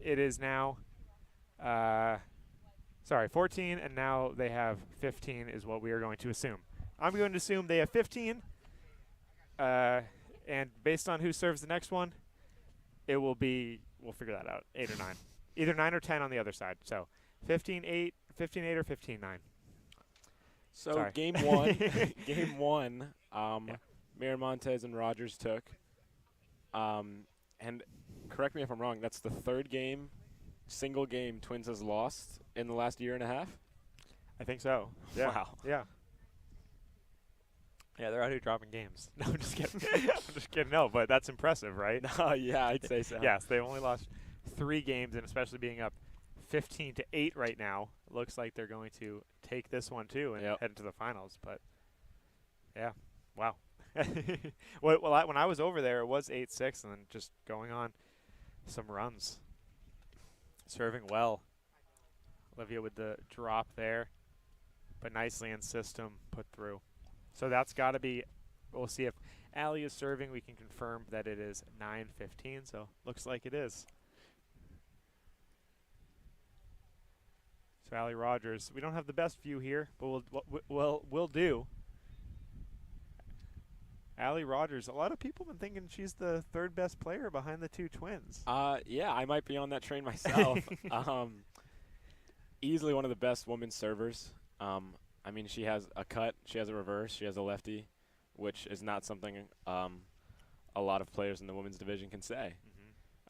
it is now, 14, and now they have 15 is what we are going to assume. I'm going to assume they have 15, and based on who serves the next one, it will be, we'll figure that out, 8 or 9. Either 9 or 10 on the other side. So 15-8, 15-8, or 15-9. So Sorry. game one, Miramontes and Rogers took. And correct me if I'm wrong, that's the third game single game Twins has lost in the last year and a half? I think so. Yeah. Wow. Yeah. Yeah, they're out here dropping games. No, I'm just kidding. I'm just kidding. No, but that's impressive, right? No, yeah, I'd say so. Yes, they only lost 3 games, and especially being up 15-8 right now, it looks like they're going to take this one too and head into the finals. But yeah, wow. When I was over there, it was 8-6, and then just going on some runs, serving well. Olivia with the drop there, but nicely in system put through. So that's got to be, we'll see if Allie is serving. We can confirm that it is 9:15, so looks like it is. So Allie Rogers, we don't have the best view here, but we'll do. Allie Rogers, a lot of people have been thinking she's the 3rd best player behind the 2 twins. Yeah, I might be on that train myself. Easily one of the best women's servers. I mean, she has a cut, she has a reverse, she has a lefty, which is not something a lot of players in the women's division can say.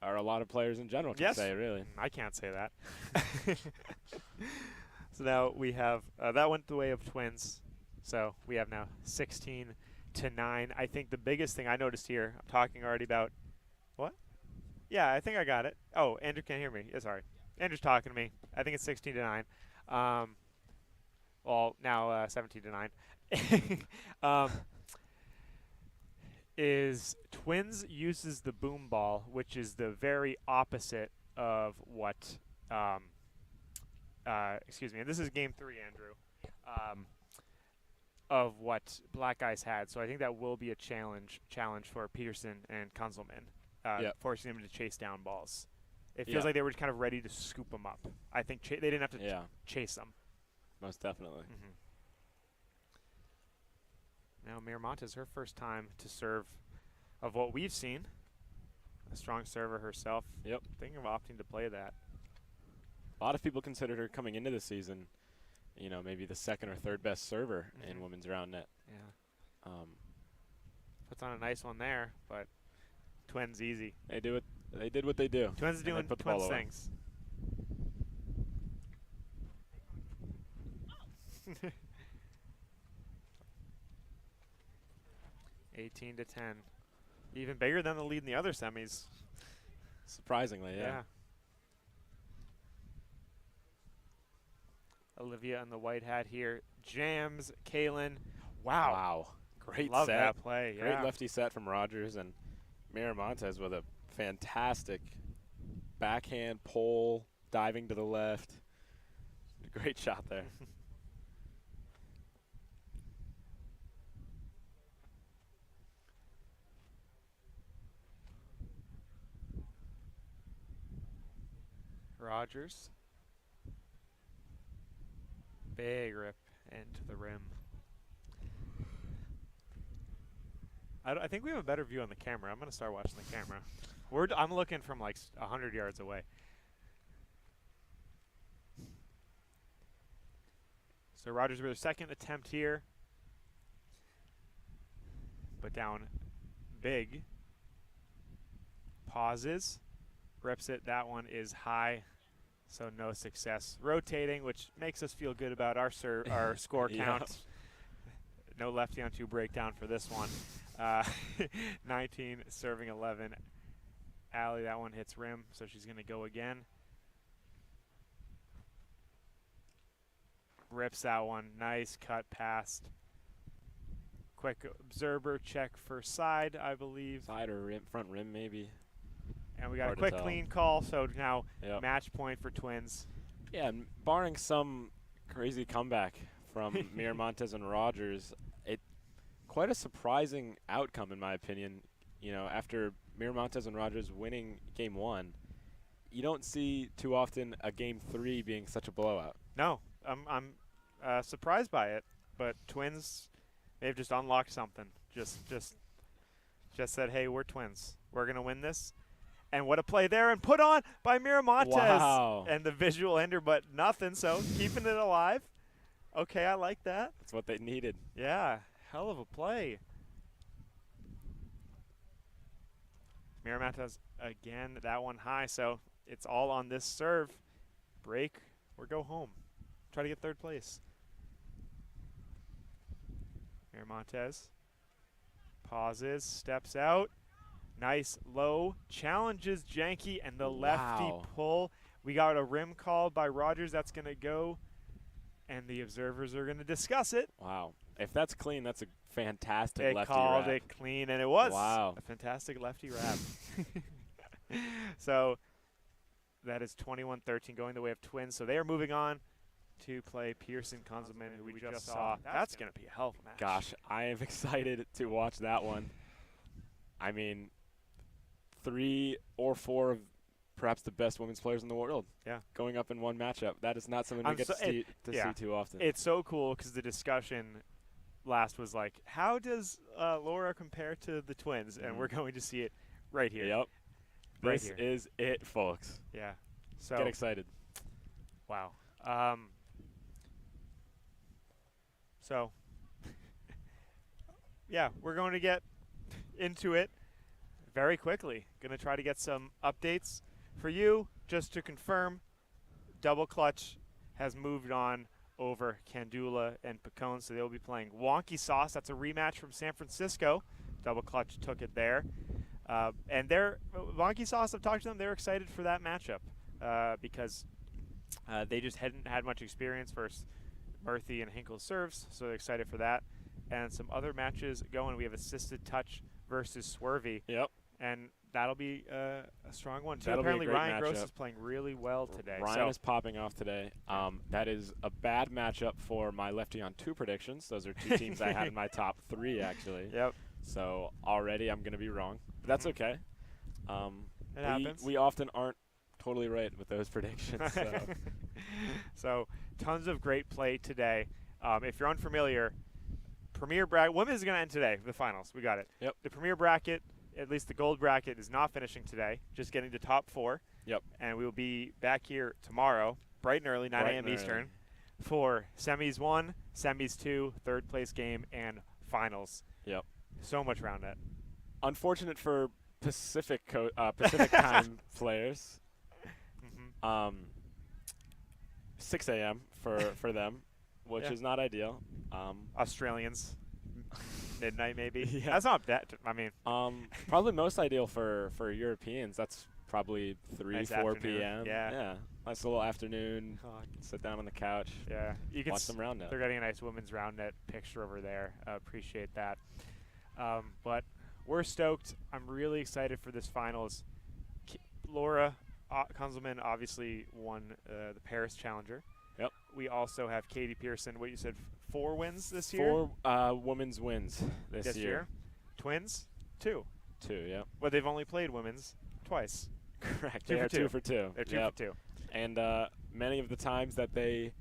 Or a lot of players in general can say, really. I can't say that. So now we have, that went the way of twins. So we have now 16-9. I think the biggest thing I noticed here, I'm talking already about, what? Yeah, I think I got it. Oh, Andrew can't hear me. Yeah, sorry. Andrew's talking to me. I think it's 16-9. Well, now 17-9. Is Twins uses the boom ball, which is the very opposite of what, excuse me, and this is game 3, Andrew, of what Black Eyes had. So I think that will be a challenge for Peterson and Kunzelman, forcing them to chase down balls. It feels like they were kind of ready to scoop them up. I think they didn't have to chase them. Most definitely. Now Miramontes, her first time to serve of what we've seen. A strong server herself. Yep. Thinking of opting to play that. A lot of people considered her coming into the season, you know, maybe the 2nd or 3rd best server in women's round net. Yeah. Puts on a nice one there, but Twins easy. They did what they do. Twins doing Twins things. 18-10. Even bigger than the lead in the other semis. Surprisingly, yeah. Olivia in the white hat here. Jams, Kaylin. Wow. Wow. Great Love set. that play. Yeah. Great lefty set from Rogers, and Miramontes with a fantastic backhand pole, diving to the left. Great shot there. Rogers. Big rip into the rim. I think we have a better view on the camera. I'm going to start watching the camera. I'm looking from like 100 yards away. So Rogers with her 2nd attempt here. But down big. Pauses. Rips it. That one is high. So no success. Rotating, which makes us feel good about our score count. No lefty on 2 breakdown for this one. 19 serving 11. Allie, that one hits rim, so she's going to go again. Rips that one. Nice cut past. Quick observer check for side, I believe. Side or rim, front rim maybe. And we got a quick clean call, so now match point for Twins. Yeah, and barring some crazy comeback from Miramontes and Rogers, quite a surprising outcome in my opinion. You know, after Miramontes and Rogers winning game 1, you don't see too often a game 3 being such a blowout. No, I'm surprised by it, but Twins, they've just unlocked something. Just said, hey, we're Twins. We're gonna win this. And what a play there, and put on by Miramontes. Wow. And the visual ender, but nothing, so keeping it alive. Okay, I like that. That's what they needed. Yeah, hell of a play. Miramontes again, that one high, so it's all on this serve. Break or go home. Try to get third place. Here Montez pauses, steps out. Nice low, challenges Janky, and the lefty Wow. pull. We got a rim call by Rogers. That's going to go, and the observers are going to discuss it. Wow. If that's clean, that's a fantastic They lefty called wrap. it clean, and it was Wow. a fantastic lefty wrap. So that is 21-13 going the way of Twins. So they are moving on to play Pearson Konzelman, who we just saw. That's going to be a hell of a match. Gosh, I am excited to watch that one. I mean, 3 or 4 of perhaps the best women's players in the world. Yeah. Going up in one matchup. That is not something we I'm get so- to see too often. It's so cool because the discussion last was like, how does Laura compare to the Twins? And we're going to see it right here. Yep. Right This here. is it, folks. Yeah. So Get excited. wow. So yeah, we're going to get into it very quickly. Going to try to get some updates for you. Just to confirm, Double Clutch has moved on over Candula and Picone, so they'll be playing Wonky Sauce. That's a rematch from San Francisco. Double Clutch took it there. And they're Wonky Sauce, I've talked to them, they're excited for that matchup because they just hadn't had much experience versus Murthy and Hinkle serves, so they're excited for that. And some other matches going. We have Assisted Touch versus Swervy. Yep. And that'll be a strong one, too. That'll be a Apparently, great Ryan Gross matchup. is playing really well today. Ryan is popping off today. That is a bad matchup for my lefty on 2 predictions. Those are 2 teams I had in my top 3, actually. Yep. So already I'm going to be wrong. But that's okay. It happens. We often aren't totally right with those predictions. So. So tons of great play today. If you're unfamiliar, Premier Bracket, women's is going to end today, the finals. We got it. Yep. The Premier Bracket, at least the gold bracket, is not finishing today, just getting to top 4. Yep. And we will be back here tomorrow, bright and early, 9 Bright a.m. and Eastern, early. for semis 1, semis 2, third place game, and finals. Yep. So much round net. Unfortunate for Pacific time players. 6 a.m. for them, which Yeah. is not ideal. Australians, midnight maybe. Yeah. That's not bad. I mean, Probably most ideal for Europeans. That's probably 3, Nice 4 afternoon. p.m. Yeah. Nice little afternoon. Sit down on the couch. yeah, you can Watch some round net. They're getting a nice women's round net picture over there. Appreciate that. But we're stoked. I'm really excited for this finals. Laura Konzelman obviously won the Paris Challenger. Yep. We also have Katie Pearson. What you said, 4 wins this year? 4 women's wins this year. Twins, 2. 2, yeah. Well, they've only played women's twice. Correct. 2 They for are 2. 2 for 2. They're 2 Yep. for 2. And many of the times that they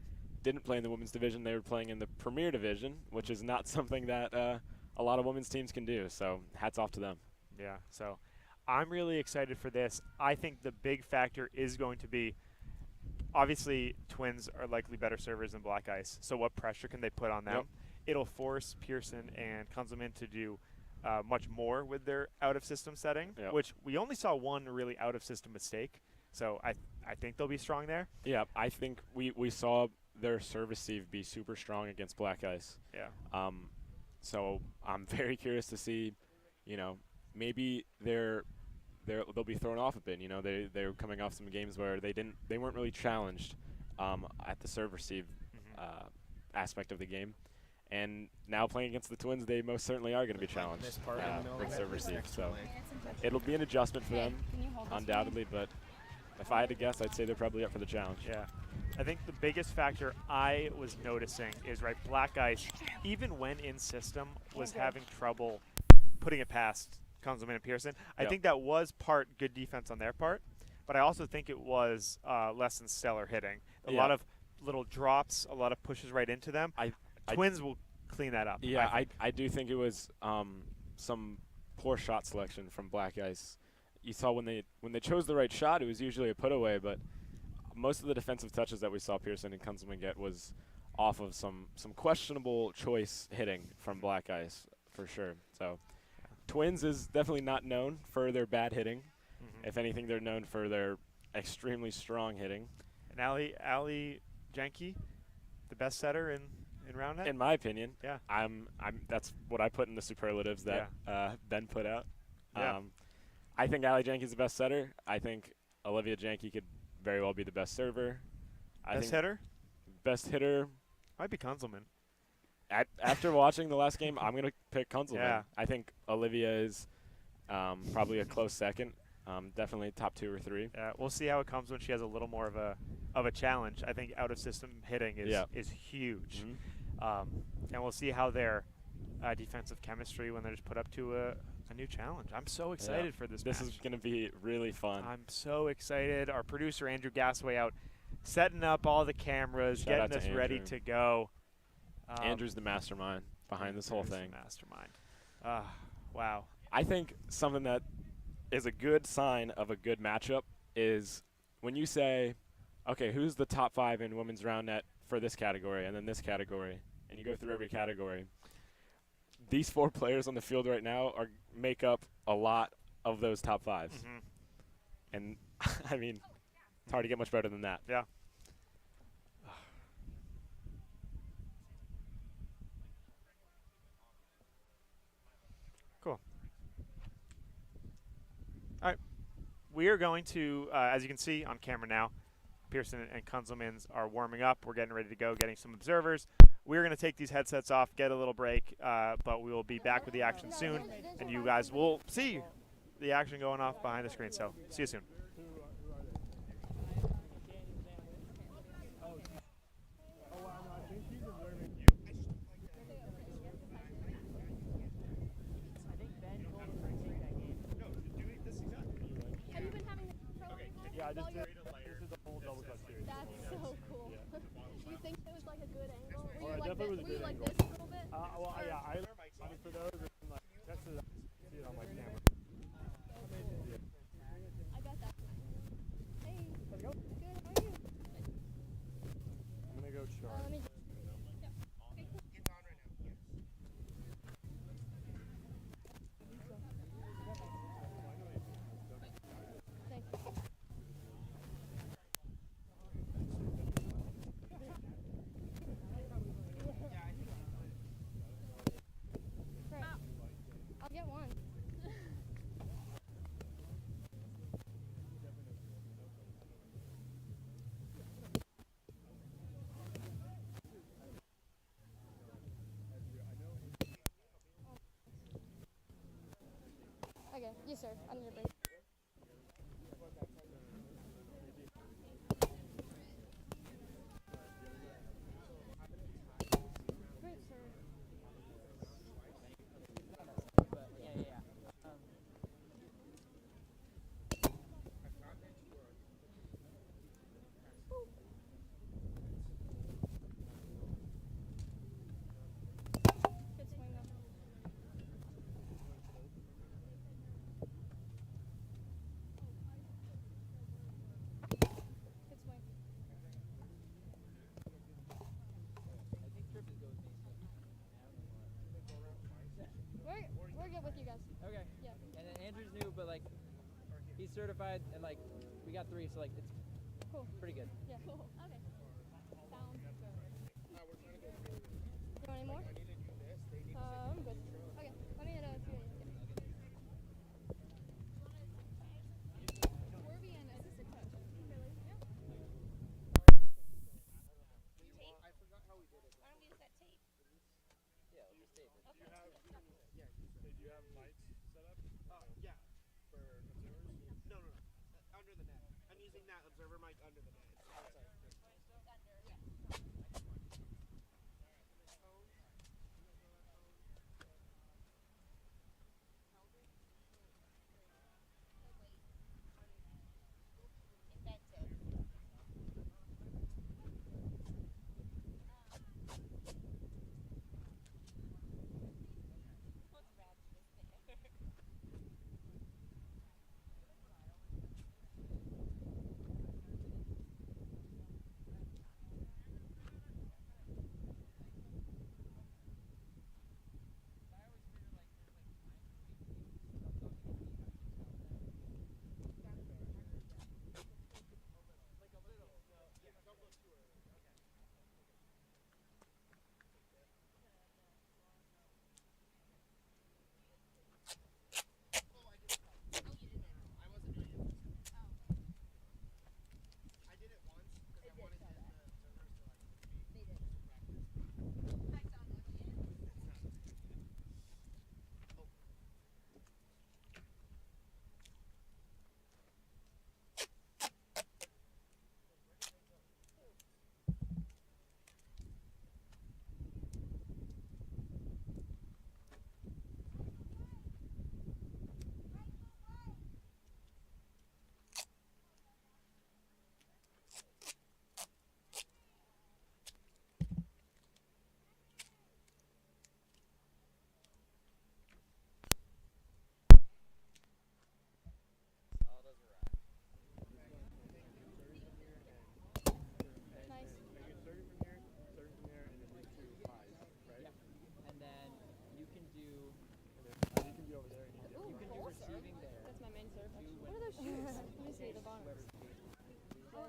didn't play in the women's division, they were playing in the Premier Division, which is not something that a lot of women's teams can do. So hats off to them. Yeah, so I'm really excited for this. I think the big factor is going to be, obviously, Twins are likely better servers than Black Ice, so what pressure can they put on them? Yep. It'll force Pearson and Konzelman to do much more with their out-of-system setting, Yep. which we only saw one really out-of-system mistake, so I think they'll be strong there. Yeah, I think we saw their serve receive be super strong against Black Ice. Yeah. So I'm very curious to see, maybe they'll be thrown off a bit. They're coming off some games where they weren't really challenged at the serve receive aspect of the game, and now playing against the Twins, they most certainly are going to be challenged with serve receive. So it'll be an adjustment for them, undoubtedly. But if I had to guess, I'd say they're probably up for the challenge. Yeah. I think the biggest factor I was noticing is, Black Ice, even when in system, was having trouble putting it past Konzelman and Pearson. I Yep. think that was part good defense on their part, but I also think it was less than stellar hitting. A lot of little drops, a lot of pushes right into them. Twins will clean that up. Yeah, I do think it was some poor shot selection from Black Ice. You saw when they chose the right shot, it was usually a put away, but most of the defensive touches that we saw Pearson and Konzelman get was off of some questionable choice hitting from Black Ice for sure. So Twins is definitely not known for their bad hitting. If anything, they're known for their extremely strong hitting. And Ali Jenke, the best setter in round net? In my opinion, Yeah. That's what I put in the superlatives that Ben put out. Yeah. I think Ali Jenke's the best setter. I think Olivia Jenke could very well be the best server. Best hitter? Best hitter. Might be Kunzelman. After watching the last game, I'm going to pick Kunzelman. Yeah. I think Olivia is probably a close second. Definitely top 2 or 3. Yeah, we'll see how it comes when she has a little more of a challenge. I think out of system hitting is huge. Mm-hmm. And we'll see how their defensive chemistry when they're just put up to a new challenge. I'm so excited for this match. This is going to be really fun. I'm so excited. Our producer Andrew Gasway out setting up all the cameras, Shout out getting to us ready Andrew. to go. Andrew's the mastermind behind this whole thing. The mastermind. Wow. I think something that is a good sign of a good matchup is when you say, okay, who's the top 5 in women's round net for this category and then this category, and you go through every category. These 4 players on the field right now make up a lot of those top 5s. Mm-hmm. And, I mean, it's hard to get much better than that. Yeah. Cool. All right. We are going to, as you can see on camera now, Pearson and Kunzelmans are warming up. We're getting ready to go, getting some observers. We're going to take these headsets off, get a little break, but we will be back with the action soon, and you guys will see the action going off behind the screen. So see you soon. Have you been having trouble? Yeah, I just While did. This is a full double cut series. That's so cool. Do you think it was like a good angle? Were Oh, you it like definitely this? was a Were you good like angle. this a little bit? Well, Or- yeah, I mean, for those, and, like, tested it, see it on my camera. I bet that. Hey. Let's go. Good. How are you? I'm gonna go chart. Let me. Thank you. Right. I'll get one. Okay, yes sir. I need a break. Great sir. Good swing though. Good swing. We're good with you guys. Okay. Yeah. And then Andrew's new, but like he's certified, and like we got 3, so like it's Cool. pretty good. Yeah. Cool. Okay. Sounds good. You want any more? I'm good. Okay. Let me hit a few. Corby and assistant coach. Really? Yeah. I forgot how we did it. Why don't we use that tape? Yeah, we'll just tape it. Did you have mics set up? Yeah. For observers? No. Under the net. I'm using that observer mic under the net. It's outside.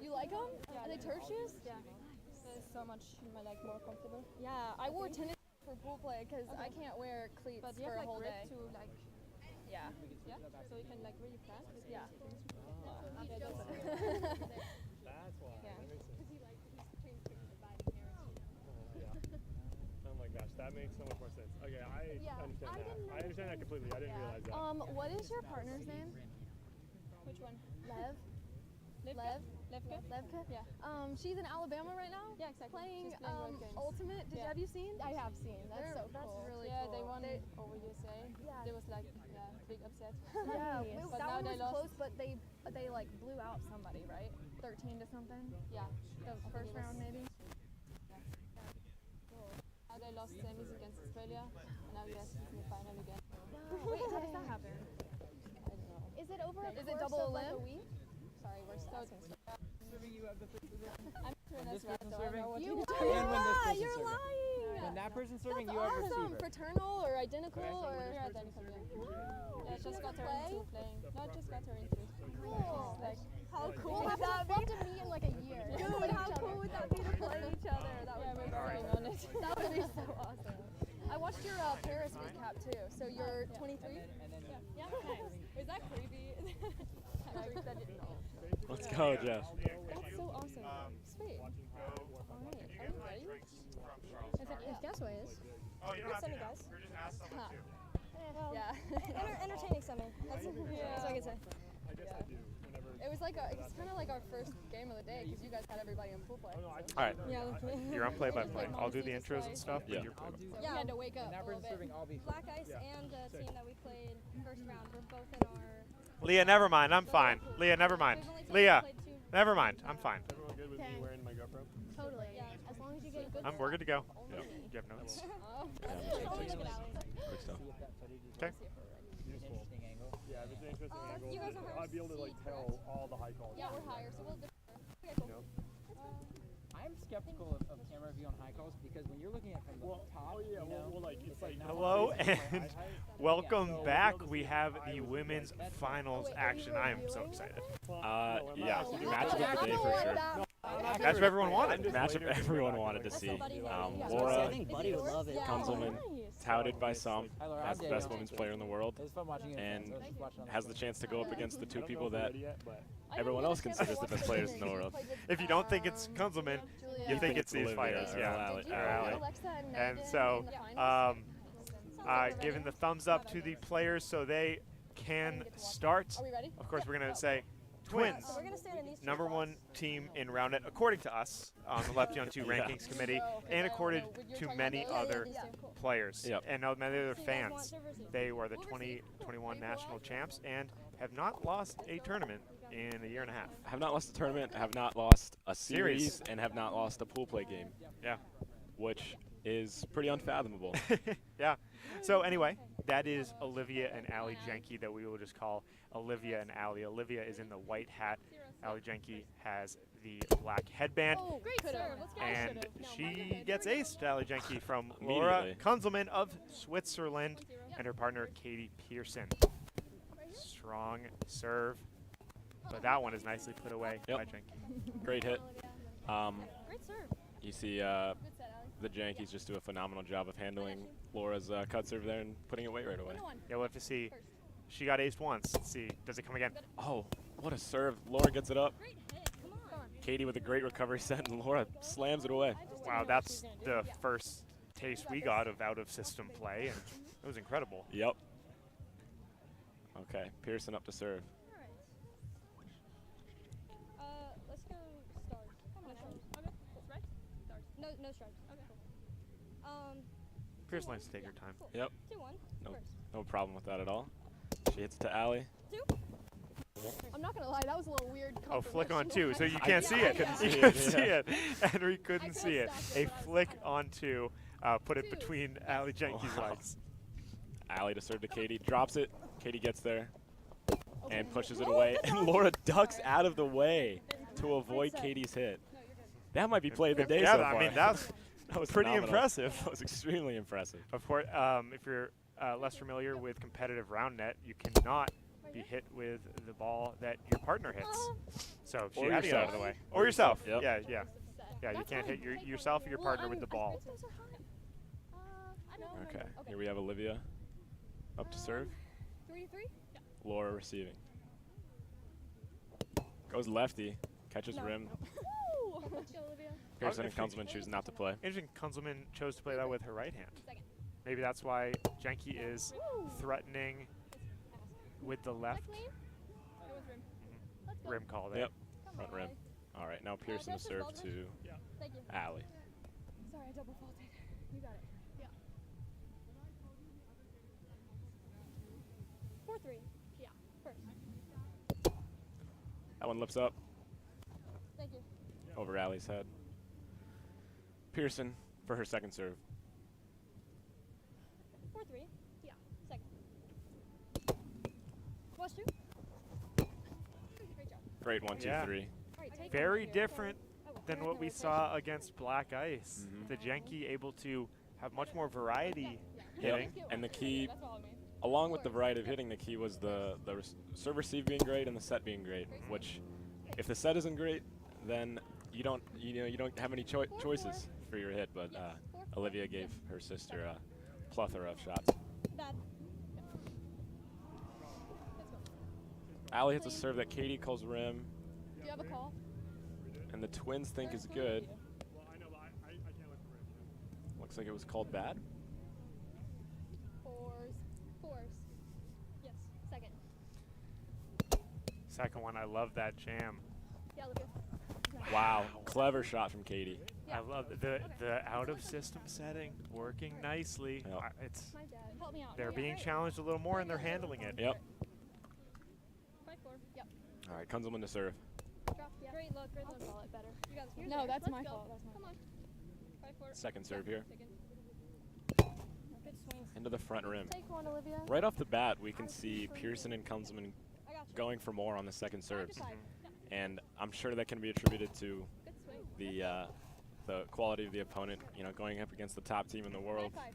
You like them? Yeah, Are they turf shoes? Yeah. It's so much more comfortable. Yeah, I wore tennis for pool play because I can't wear cleats But you for have a whole grip day. to Yeah. yeah, so you can really press. Yeah. That's why. Yeah. That makes sense. Oh my gosh, that makes so much more sense. Okay, I Yeah, understand I that. didn't I understand that completely. I didn't realize that. What is your partner's name? Which one? Lev. Levka? Levka? Yeah. She's in Alabama right now. Yeah, exactly. Playing, She's playing World Games. Ultimate. Yeah. Have you seen? I have seen. That's so cool. That's really Yeah, cool. they won over USA. Yeah. There was like big upset. Yeah, But that now one they was lost. close, but they like blew out somebody, right? 13 to something. Yeah. The first round maybe. Now they lost semis against Australia, and now guess in the final again. Wait, how does that happen? I don't know. Is it over? Is it double limb? Sorry, we're So asking. Serving, you have the first I'm sure that's this right, person so I serving? know what You to do. And when this person's you're serving. lying. When that person's serving, That's you have awesome. receiver. Fraternal or identical or We're identical, yeah. Wow. Yeah, just got her Play? into playing. No, just got her into it. Cool. Like, How cool We'll would that be? to meet in like a year. Dude, how cool would that be to play each other? That yeah, would we're be working on it. That would be so awesome. I watched your Paris recap too. So you're 23? And then Yeah. Nice. Is that creepy? Let's go, Jeff. That's so awesome. Sweet. Alright, are you ready? If Gasway is. Oh, you don't have to. Guys. We're just ask someone too. Yeah. Entertaining semi. That's what I can say. I guess I do. Whenever. It was like it's kind of like our first game of the day because you guys had everybody in pool play. All right, Yeah. you're on play-by-play. I'll do the intros and stuff, but Yeah. you're I'll play-by-play. do Yeah. We had to wake up when that a little person's serving, bit. I'll be Black Ice Yeah. and the Sick. team that we played first round were both in our. Leah, never mind. I'm fine. Leah, never mind. We've only Leah, played two. never mind. I'm fine. Everyone good with me Okay. wearing my GoPro? Totally. Yeah. As long as you get a good. We're good to go. Yep. You have notes? Oh. Yeah, Only look at Alex. Quick stuff. see if that footage is Okay. an Useful. interesting angle. Yeah, if it's an interesting angle, you guys are higher I'd be able to like seat, tell correct? all the high calls. Yeah, we're higher, so we'll differ. Okay, You cool. know? I'm skeptical of camera view on high calls because when you're looking at from the Well, top, oh yeah, you know, well, like it's like Hello basically my and eye height. welcome So back. we'll be We able to have see the if I would women's like- finals Wait, are action. you I am so reviewing excited. Well, Yeah. no, Match of the day for sure. Match everyone wanted. Matchup everyone wanted to see. Laura I think Buddy would love it. Kunzelman, touted by some Hi, Laura. as the How's best it women's going? player in the world, It was fun watching it. and I was just watching on has the chance to go up against the two I don't know people if we're that ready yet, but everyone else considers the best players in the world. If you don't think it's Kunzelman, you think it's these Olivia fighters. or Yeah. Ally- Did you or know Ally. Alexa and And Megan so, in the finals? giving the thumbs up to the players so they can start. Are we ready? Of course, we're going to say twins. So we're gonna stay on these. Number one team in roundnet, according to us on the Lefty on Two Yeah. rankings committee, and according to many other players Yep. and many other So you guys want fans. diversity? They were the 2021 national champs and have not lost a tournament in a year and a half. Have not lost a tournament, have not lost a Series. series, and have not lost a pool play game, Yeah. which is pretty unfathomable. Yeah. So anyway, that is Olivia and Allie Jenke that we will just call Olivia and Allie. Olivia is in the white hat. Allie Jenke has the black headband. Oh, great serve. Let's go. And she gets aced, Allie Jenke, from Laura Immediately. Kunzelman of Switzerland and her partner Katie Pearson. Strong serve, but that one is nicely put away Yep. by Jenke. Great hit. Great serve. You see Good set, Allie. the Yankees just do a phenomenal job of handling Laura's cut serve there and putting it away right away. Yeah, we'll have to see. She got aced once. Let's see. Does it come again? Oh, what a serve. Laura gets it up. Great hit. Come on. Katie with a great recovery set, and Laura slams it away. Wow, that's the first taste we got of out-of-system play, and it was incredible. Yep. Okay, Pearson up to serve. All right. Let's go start. No stripes. Okay. Stripes? Start. No stripes. Okay. Cool. Pearson likes to take her time. Cool. Yep. 2-1. No, First. no problem with that at all. She hits it to Allie. 2. I'm not gonna lie, that was a little weird. Oh, flick on two, controversial. so you I can't see it. couldn't see You it, couldn't see yeah. it. Henry couldn't could've see it. stacked A it, but I was flick tired. on two, put it between Allie Jenke's Wow. legs. Allie to serve to Katie, drops it. Katie gets there and pushes it away, and Laura ducks out of the way to avoid Katie's hit. That might be play of the day Yeah, so I far. mean, that's that was pretty phenomenal. impressive. That was extremely impressive. Of course, if you're less familiar with competitive round net, you cannot be hit with the ball that your partner hits. So she Or had to get out of the yourself. way. Or yourself. Yep. Yeah, yeah. Yeah, you That's can't fine. hit Take yourself or one, your Olivia. partner with the Well, ball. those are high. I know. Okay. Okay. Here we have Olivia up to serve. 3-3? Yeah. Laura receiving. Goes lefty. Catches No. rim. Woo! Let's go, Olivia. Pearson and interesting. Kunzelman choose not to play. Interesting, Kunzelman chose to play that with her right hand. Second. Maybe that's why Jenke is Woo! threatening with the left Clean? It was rim. Let's go. rim call there. Yep. Come Front on, rim. Allie. All right, now Pearson to Josh's serve ball to Thank you. Allie. Sorry, I double faulted. You got it. Yeah. 4-3. Yeah. First. That one lifts up Thank you. over Allie's head. Pearson for her second serve. 4-3. Yeah. Second. Watch two. Great job. Great 1, 2, Yeah. 3. All right, take Very one here. different Oh, well. than what we saw against Black Ice. Mhm. The Jenke able to have much more variety Yep. hitting. And the key, That's all I mean. along with the variety of hitting, the key was the serve receive being great and the set being great. Which, if the set isn't great, then you don't have any choices for your hit. But Olivia gave her sister a plethora of shots. Bad. Allie hits a serve that Katie calls rim, Do you have a call? and the Twins think is good. Looks like it was called bad. Fours. Yes. Second. Second one, I love that jam. Yeah, Olivia. Wow, clever shot from Katie. I love the out of system setting working nicely. Yep. It's My dad. Help me out. they're Yeah, being right. challenged a little more and they're handling it. Yep. 5-4. Yep. All right, Kunzelman to serve. Drop. Yeah. Great look. Great look. Call it better. You got this. No, that's Let's my go. fault. That's my Come on. 5-4. Second serve here. Second. Good swings. Into the front rim. Take one, Olivia. Right off the bat, we can see Pearson and Kunzelman I got you. going for more on the second serves. Side. And I'm sure that can be attributed to Good swing. the quality of the opponent. You know, going up against the top team in the world, High five.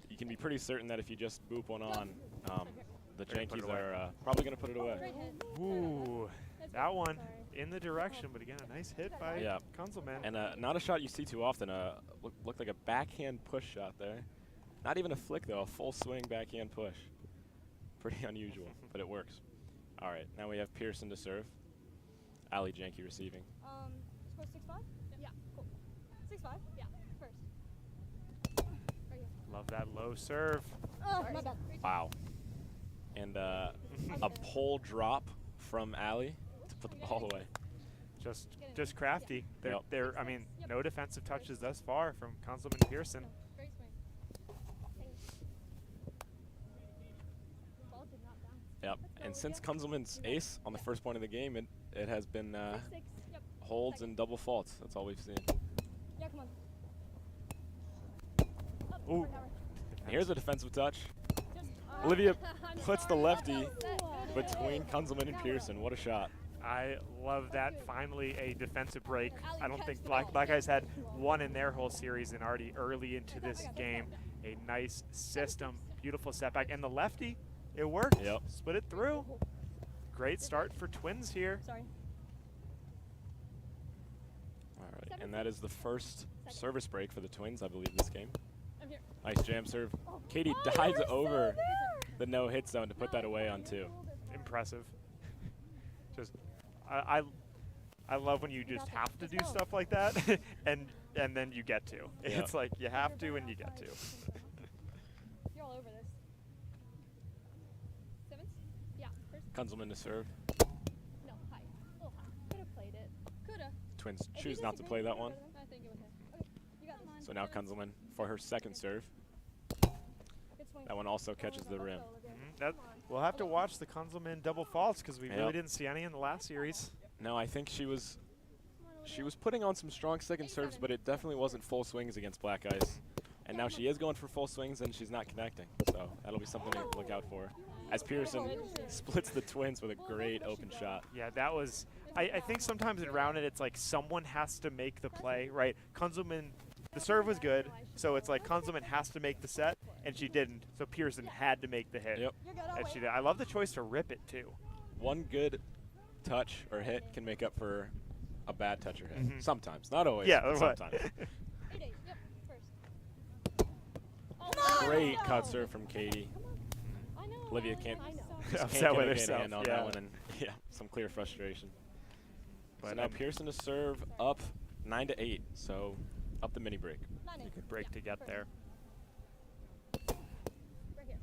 you can be pretty certain that if you just boop one on, the They're gonna put it Yankees away. are probably going to put it away. Great hit. Ooh, That's that good. one Sorry. in the direction, but again, a nice hit by Yeah. Kunzelman. And not a shot you see too often. Looked like a backhand push shot there. Not even a flick though, a full swing backhand push. Pretty unusual, but it works. All right, now we have Pearson to serve. Ali Jenke receiving. Score 6-5? Yeah. Cool. 6-5? Yeah. First. Right here. Love that low serve. Oh, my bad. Wow. And a pole drop from Ali to put the ball away. Just crafty. Yep. I mean, no defensive touches thus far from Kunzelman and Pearson. Great swing. Ball did not bounce. Yep. And since Kunzelman's ace on the first point of the game, it has been 6. Yep. holds and double faults. That's all we've seen. Yeah, come on. Up, Ooh. for tower. And here's a defensive touch. Just, Olivia I'm puts the sorry. lefty Good between hit. Kunzelman and Pearson. What a shot. I love that. Finally, a defensive break. Ali, I don't catch think the Black ball. Guys had one in their whole series, and already early into this game, a nice system, beautiful setback, and the lefty, it worked. Yep. Split it through. Great start for Twins here. Sorry. All right, and that is the first service break for the Twins, I believe, this game. I'm here. Nice jam serve. Katie Oh, dives you're so over there. the no-hit zone to put that away on two. Impressive. Just, I love when you just have to do stuff like that, and then you get to. Yeah. It's like you have to and you get to. You're all over this. 7s? Yeah. First. Kunzelman to serve. No, high. A little high. Could have played it. Could have. Twins choose not to play that one. I think it was hit. Okay. You got this. So now Kunzelman for her second serve. Good swing. That one also catches the rim. We'll have to watch the Kunzelman double faults because we Yep. really didn't see any in the last series. No, I think she was putting on some strong second serves, but it definitely wasn't full swings against Black Ice. And now she is going for full swings and she's not connecting. So that'll be something to look out for. As Pearson splits the Twins with a great open shot. Yeah, that was. I think sometimes in rounded it's like someone has to make the play, right? Kunzelman, the serve was good, so it's like Kunzelman has to make the set, and she didn't. So Pearson had to make the hit. Yep. You're good. I'll And wait. she did. I love the choice to rip it too. One good touch or hit can make up for a bad touch or hit. Mhm. Sometimes, not always. Yeah, but right. sometimes. 8-8. Yep. First. Great cut serve from Katie. I know. Olivia Allie, can't, I know. just Upset can't with get a good herself, hand on yeah. that one, and yeah, some clear frustration. So But now Pearson to serve up 9-8. So up the mini break. 9-8. you could break to get there. Right here.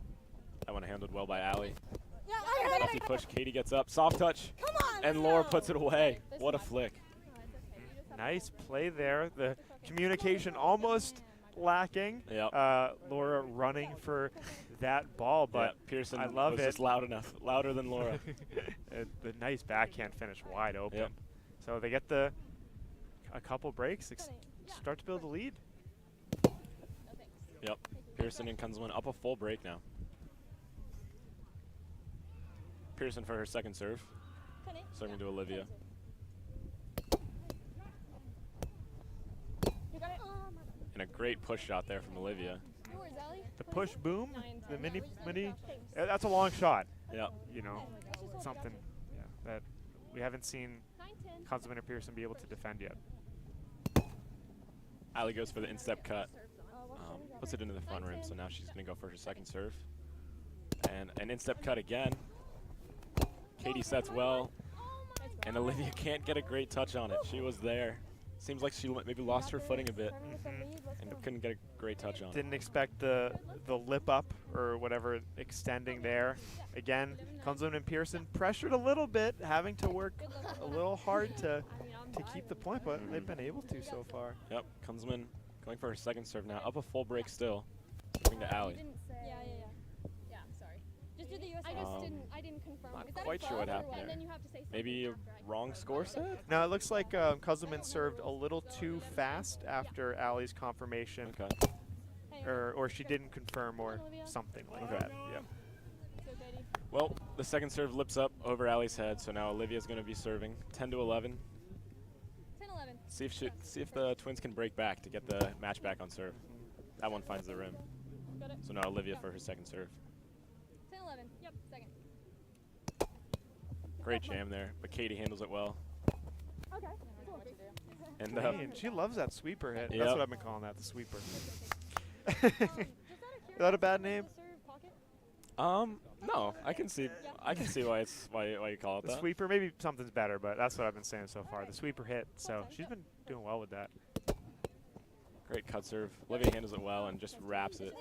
That one handled well by Allie. Yeah, I heard Lefty it. push. Katie gets up. Soft touch. Come on. And Laura puts it away. What a flick. Nice play there. The communication almost lacking. Yep. Laura running for that ball, Yeah, but Pearson I love was it. just loud enough. Louder than Laura. The nice backhand finish wide open. Yep. So they get a couple breaks, start to build a lead. Yep. Pearson and Kunzelman up a full break now. Pearson for her second serve. Serving to Olivia. You got it. And a great push shot there from Olivia. No worries, Allie. The push boom, the Yeah, mini, that's a long shot. Yeah. You know, something that we haven't seen 9-10. Kunzelman and Pearson be able to defend yet. Allie goes for the instep cut. Puts it into the front rim, so now she's going to go for her second serve. And an instep cut again. Katie sets well, and Olivia can't get a great touch on it. She was there. Seems like she maybe lost her footing a bit and couldn't get a great touch on it. Didn't expect the lip up or whatever extending there. Again, Kunzelman and Pearson pressured a little bit, having to work a little hard to keep the point, but they've been able to so far. Yep, Kunzelman going for her second serve now. Up a full break still. Serving to Allie. Yeah. Yeah, sorry. Just do the US. I didn't confirm. Not Is that a quite sure what fault, or happened And there. then you have to say something Maybe a after I wrong score set? Now it looks like Kunzelman served a little too fast after Allie's confirmation, Okay. or she didn't confirm or something like Okay. that. Yep. Go, Katie. Well, the second serve lips up over Allie's head, so now Olivia's going to be serving 10-11. 10-11. See if the Twins can break back to get the match back on serve. That one finds the rim. Got it. So now Olivia for her second serve. 10-11. Yep. Second. Great jam there, but Katie handles it well. Okay. And Dang, she loves that sweeper hit. That's Yep. what I've been calling that, the sweeper. Is that a bad name? no, I can see why you call it The that. sweeper, maybe something's better, but that's what I've been saying so far. The sweeper hit, so she's been doing well with that. Great cut serve. Olivia handles it well and just wraps it.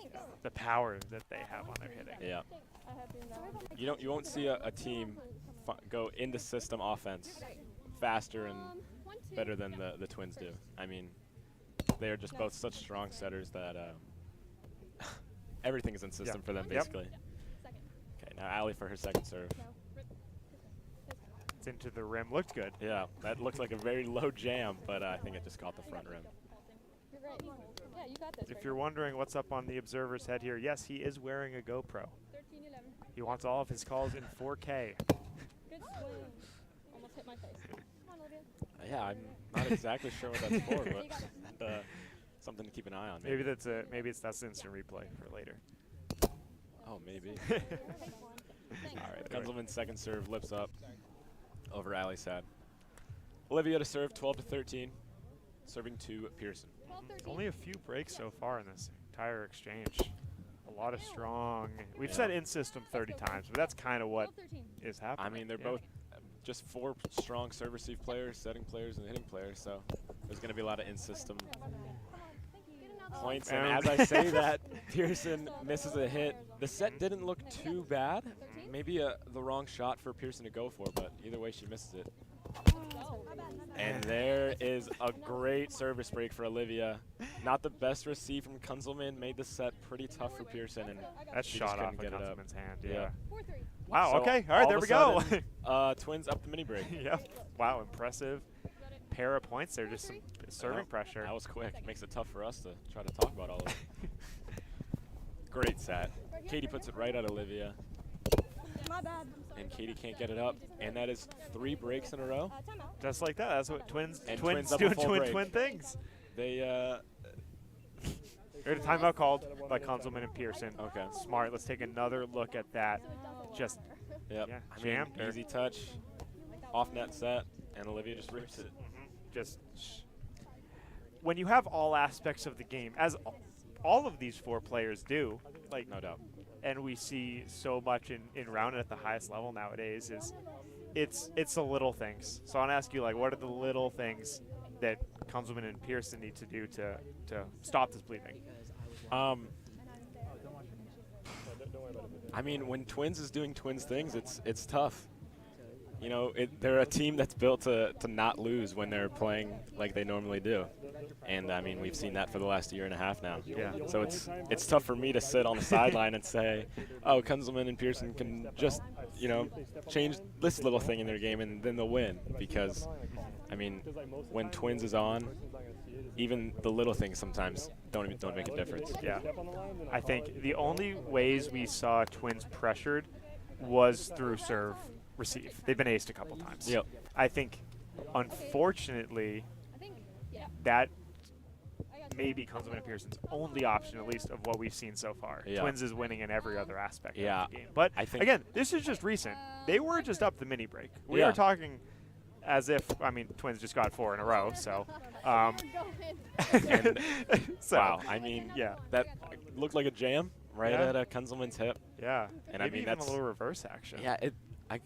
The power that they have on their hitting. Yeah. I have been that. You won't see a team go into system offense faster and better than the Twins do. I mean, they are just both such strong setters that everything is in system for them Yep. basically. Okay, now Allie for her second serve. It's into the rim. Looked good. Yeah, that looked like a very low jam, but I think it just caught the front rim. You're right. Yeah, you got this. If you're wondering what's up on the observer's head here, yes, he is wearing a GoPro. 13-11. He wants all of his calls in 4K. Good swing. Almost hit my face. Come on, Olivia. Yeah, I'm not exactly sure what that's for, but something to keep an eye on. Maybe that's instant replay for later. Oh, maybe. Thanks. All right, Kunzelman's second serve lips up over Allie's head. Olivia to serve 12-13, serving to Pearson. 12-13. Only a few breaks so far in this entire exchange. A lot of strong. We've said in system 30 times, but that's kind of what 12-13. is happening. I mean, they're both just four strong serve receive players, setting players, and hitting players, so there's going to be a lot of in-system points. And as I say that, Pearson misses a hit. The set didn't look too bad. Maybe the wrong shot for Pearson to go for, but either way, she misses it. And there is a great service break for Olivia. Not the best receive from Kunzelman. Made the set pretty tough for Pearson, and That's she just shot off couldn't of get it up. Kunzelman's hand. Yeah. Yeah. 4-3. Wow. So Okay. All right. There of we a go. sudden, Twins up the mini break. Yep. Wow. Impressive pair of points there. Just some serving pressure. That was quick. Makes it tough for us to try to talk about all of it. Great set. Katie puts it right at Olivia, My bad. and Katie can't get it up. And that is 3 breaks in a row. Timeout. Just like that. That's what twins And twins Twins up a doing full twin break. twin things. They There's a timeout called by Kunzelman and Pearson. Okay. Smart. Let's take another look at that. Just Yep. Yeah, I mean, jammed her. easy touch, off net set, and Olivia just rips it. just when you have all aspects of the game, as all of these 4 players do, like No doubt. and we see so much in round at the highest level nowadays, is it's the little things. So I want to ask you, like, what are the little things that Kunzelman and Pearson need to do to stop this bleeding? I mean, when Twins is doing Twins things, it's tough. You know, they're a team that's built to not lose when they're playing like they normally do. And, I mean, we've seen that for the last year and a half now. Yeah. So it's tough for me to sit on the sideline and say, oh, Kunzelman and Pearson can just, you know, change this little thing in their game and then they'll win. Because, I mean, when Twins is on, even the little things sometimes don't make a difference. Yeah. I think the only ways we saw Twins pressured was through serve receive. They've been aced a couple times. Yep. I think, unfortunately, that may be Kunzelman and Pearson's only option, at least of what we've seen so far. Yeah. Twins is winning in every other aspect of the game. But I think again, this is just recent. They were just up the mini break. We Yeah. are talking as if, I mean, Twins just got 4 in a row, so. So, wow, I mean, yeah, that looked like a jam right Yeah. at Kunzelman's hip. yeah. And Maybe I mean, even that's a little reverse action. Yeah, I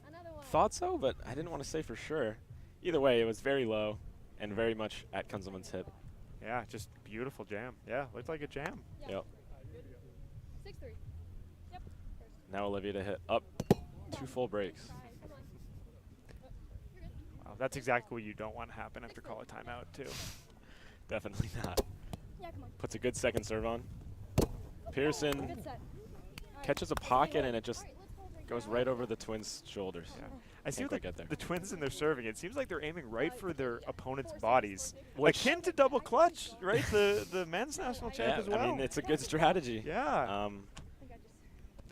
thought so, but I didn't want to say for sure. Either way, it was very low and very much at Kunzelman's hip. Yeah, just beautiful jam. Yeah, looked like a jam. Yep. 6-3. Yep. Now Olivia to hit up 2 full breaks. Wow, that's exactly what you don't want to happen after call a timeout, too. Definitely not. Yeah, come on. Puts a good second serve on. Pearson Good set. catches a pocket and it just goes right over the Twins' shoulders. Yeah. I see Can't with quite get there. the Twins in their serving. It seems like they're aiming right for their opponent's bodies. Which- Akin to double clutch, right? the men's national champ Yeah, as well. I mean, it's a good strategy. Yeah.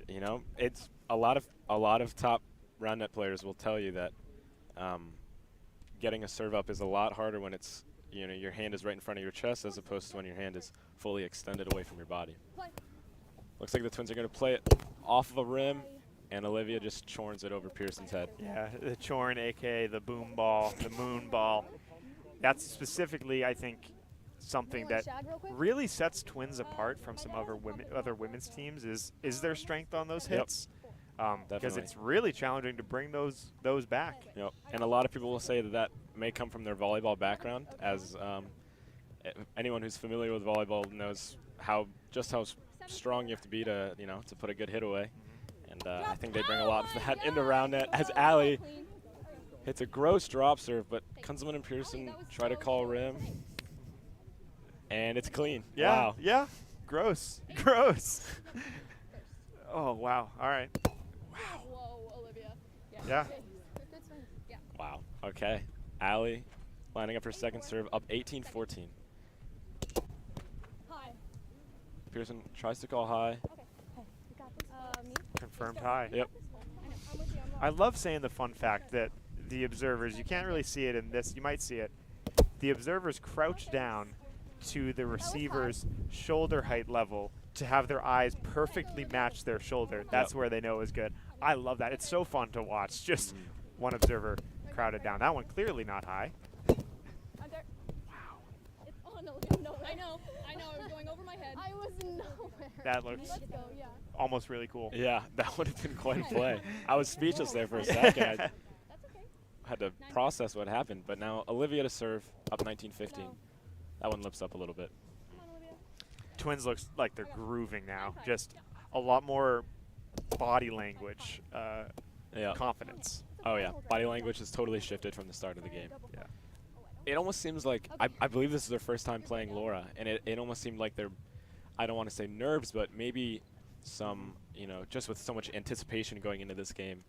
You know, it's a lot of top round net players will tell you that getting a serve up is a lot harder when it's, you know, your hand is right in front of your chest as opposed to when your hand is fully extended away from your body. Looks like the Twins are going to play it off of a rim, and Olivia just chorns it over Pearson's head. Yeah, the Chorn, a.k.a. the boom ball, the moon ball. That's specifically, I think, something that really sets Twins apart from some other women's teams is their strength on those Yep. hits. Because Definitely. it's really challenging to bring those back. Yep. And a lot of people will say that may come from their volleyball background, as anyone who's familiar with volleyball knows how strong you have to be to put a good hit away. And I think they bring a lot of that into round net as Allie hits a gross drop serve, but Kunzelman and Pearson try to call rim, and it's clean. Yeah, Wow. yeah, gross, gross. Oh, wow, all right. Whoa, Olivia. Yeah. Yeah. Wow. Okay. Allie lining up her second serve, up 18-14. Hi. Pearson tries to call high. Me? Confirmed high. Yep. I'm with you. I love saying the fun fact that the observers, you can't really see it in this, you might see it. The observers crouch down to the receiver's shoulder height level to have their eyes perfectly match their shoulder. That's where they know is good. I love that. It's so fun to watch. Just one observer crowded down. That one clearly not high. I'm there. Wow. It's on Olivia. No, I know. It was going over my head. I was nowhere. That looks Let's go, yeah. almost really cool. Yeah, that would have been quite a play. I was speechless there for a second. I That's okay. had to process what happened, but now Olivia to serve, up 19-15. That one lifts up a little bit. Come on, Olivia. Twins looks like they're grooving now. Just a lot more body language, Yeah. confidence. Oh, yeah. Body language has totally shifted from the start of the game. Yeah. It almost seems like, I believe this is their first time playing Laura, and it almost seemed like they're, I don't want to say nerves, but maybe some, just with so much anticipation going into this game,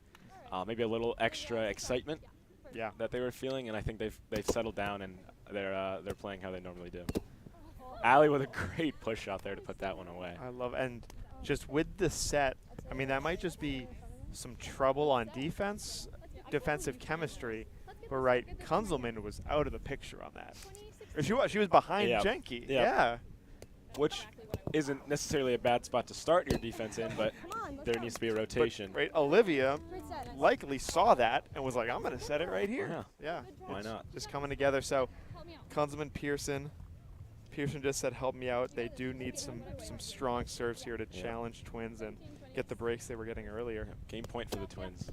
maybe a little extra excitement that they were feeling, and I think they've settled down and they're playing how they normally do. Allie with a great push out there to put that one away. I love, and just with the set, I mean, that might just be some trouble on defense, defensive chemistry, but right, Kunzelman was out of the picture on that. Or she was behind Yeah. Jenke. Yeah. Yeah. Which isn't necessarily a bad spot to start your defense in, but Come on, let's there go. needs to be a rotation. Right, Olivia Great set, nice. likely saw that and was like, I'm going to set it right here. Yeah. Yeah. Why not? Just coming together. So, Help me out. Kunzelman, Pearson. Pearson just said, help me out. They do need some strong serves here to challenge Twins and get the breaks they were getting earlier. Game point for the Twins.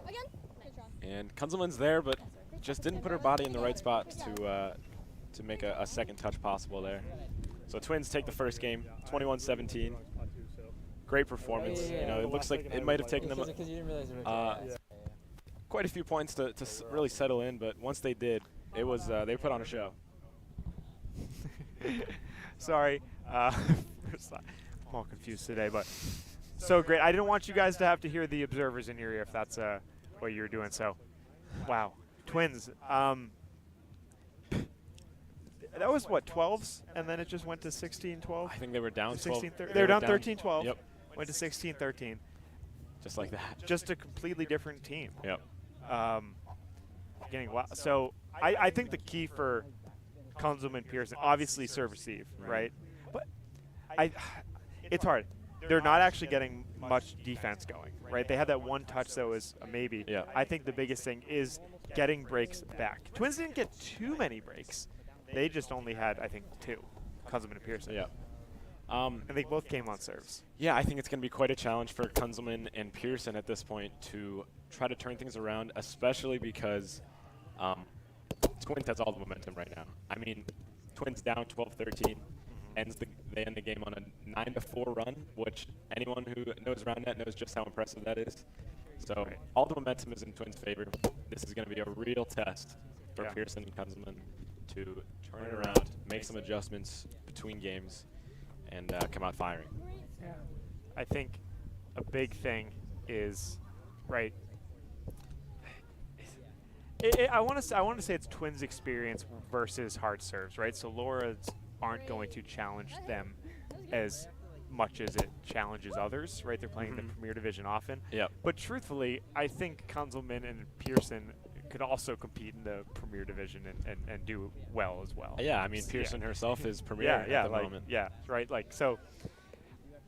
Again. Good job. And Kunzelman's there, but just didn't put her body in the right spot to make a second touch possible there. So Twins take the first game, 21-17. Great performance. You know, it looks like it might have taken them Because you didn't realize it was quite a few points to really settle in, but once they did, it was they put on a show. Sorry. I'm all confused today, but so great. I didn't want you guys to have to hear the observers in your ear if that's what you were doing. So, wow. Twins. That was what, 12s? And then it just went to 16-12? I think they were down 16, 12. they were down 13-12. Yep. Went to 16-13. Just like that. Just a completely different team. Yep. So I think the key for Kunzelman Pearson, obviously serve receive, right? But it's hard. They're not actually getting much defense going, right? They had that one touch that was a maybe. Yeah. I think the biggest thing is getting breaks back. Twins didn't get too many breaks. They just only had, I think, 2, Kunzelman and Pearson. Yeah. And they both came on serves. Yeah, I think it's going to be quite a challenge for Kunzelman and Pearson at this point to try to turn things around, especially because Twins has all the momentum right now. I mean, Twins down 12-13, they end the game on a 9-4 run, which anyone who knows RoundNet knows just how impressive that is. So all the momentum is in Twins' favor. This is going to be a real test for Pearson and Kunzelman to turn it around, make some adjustments between games, and come out firing. I think a big thing is, right, I want to say it's Twins' experience versus hard serves, right? So Laura's aren't going to challenge them as much as it challenges others, right? They're playing the Premier Division often. Yep. But truthfully, I think Kunzelman and Pearson could also compete in the Premier Division and do well as well. Yeah, I mean, Pearson herself is Premier at the moment. Yeah, right. Like, so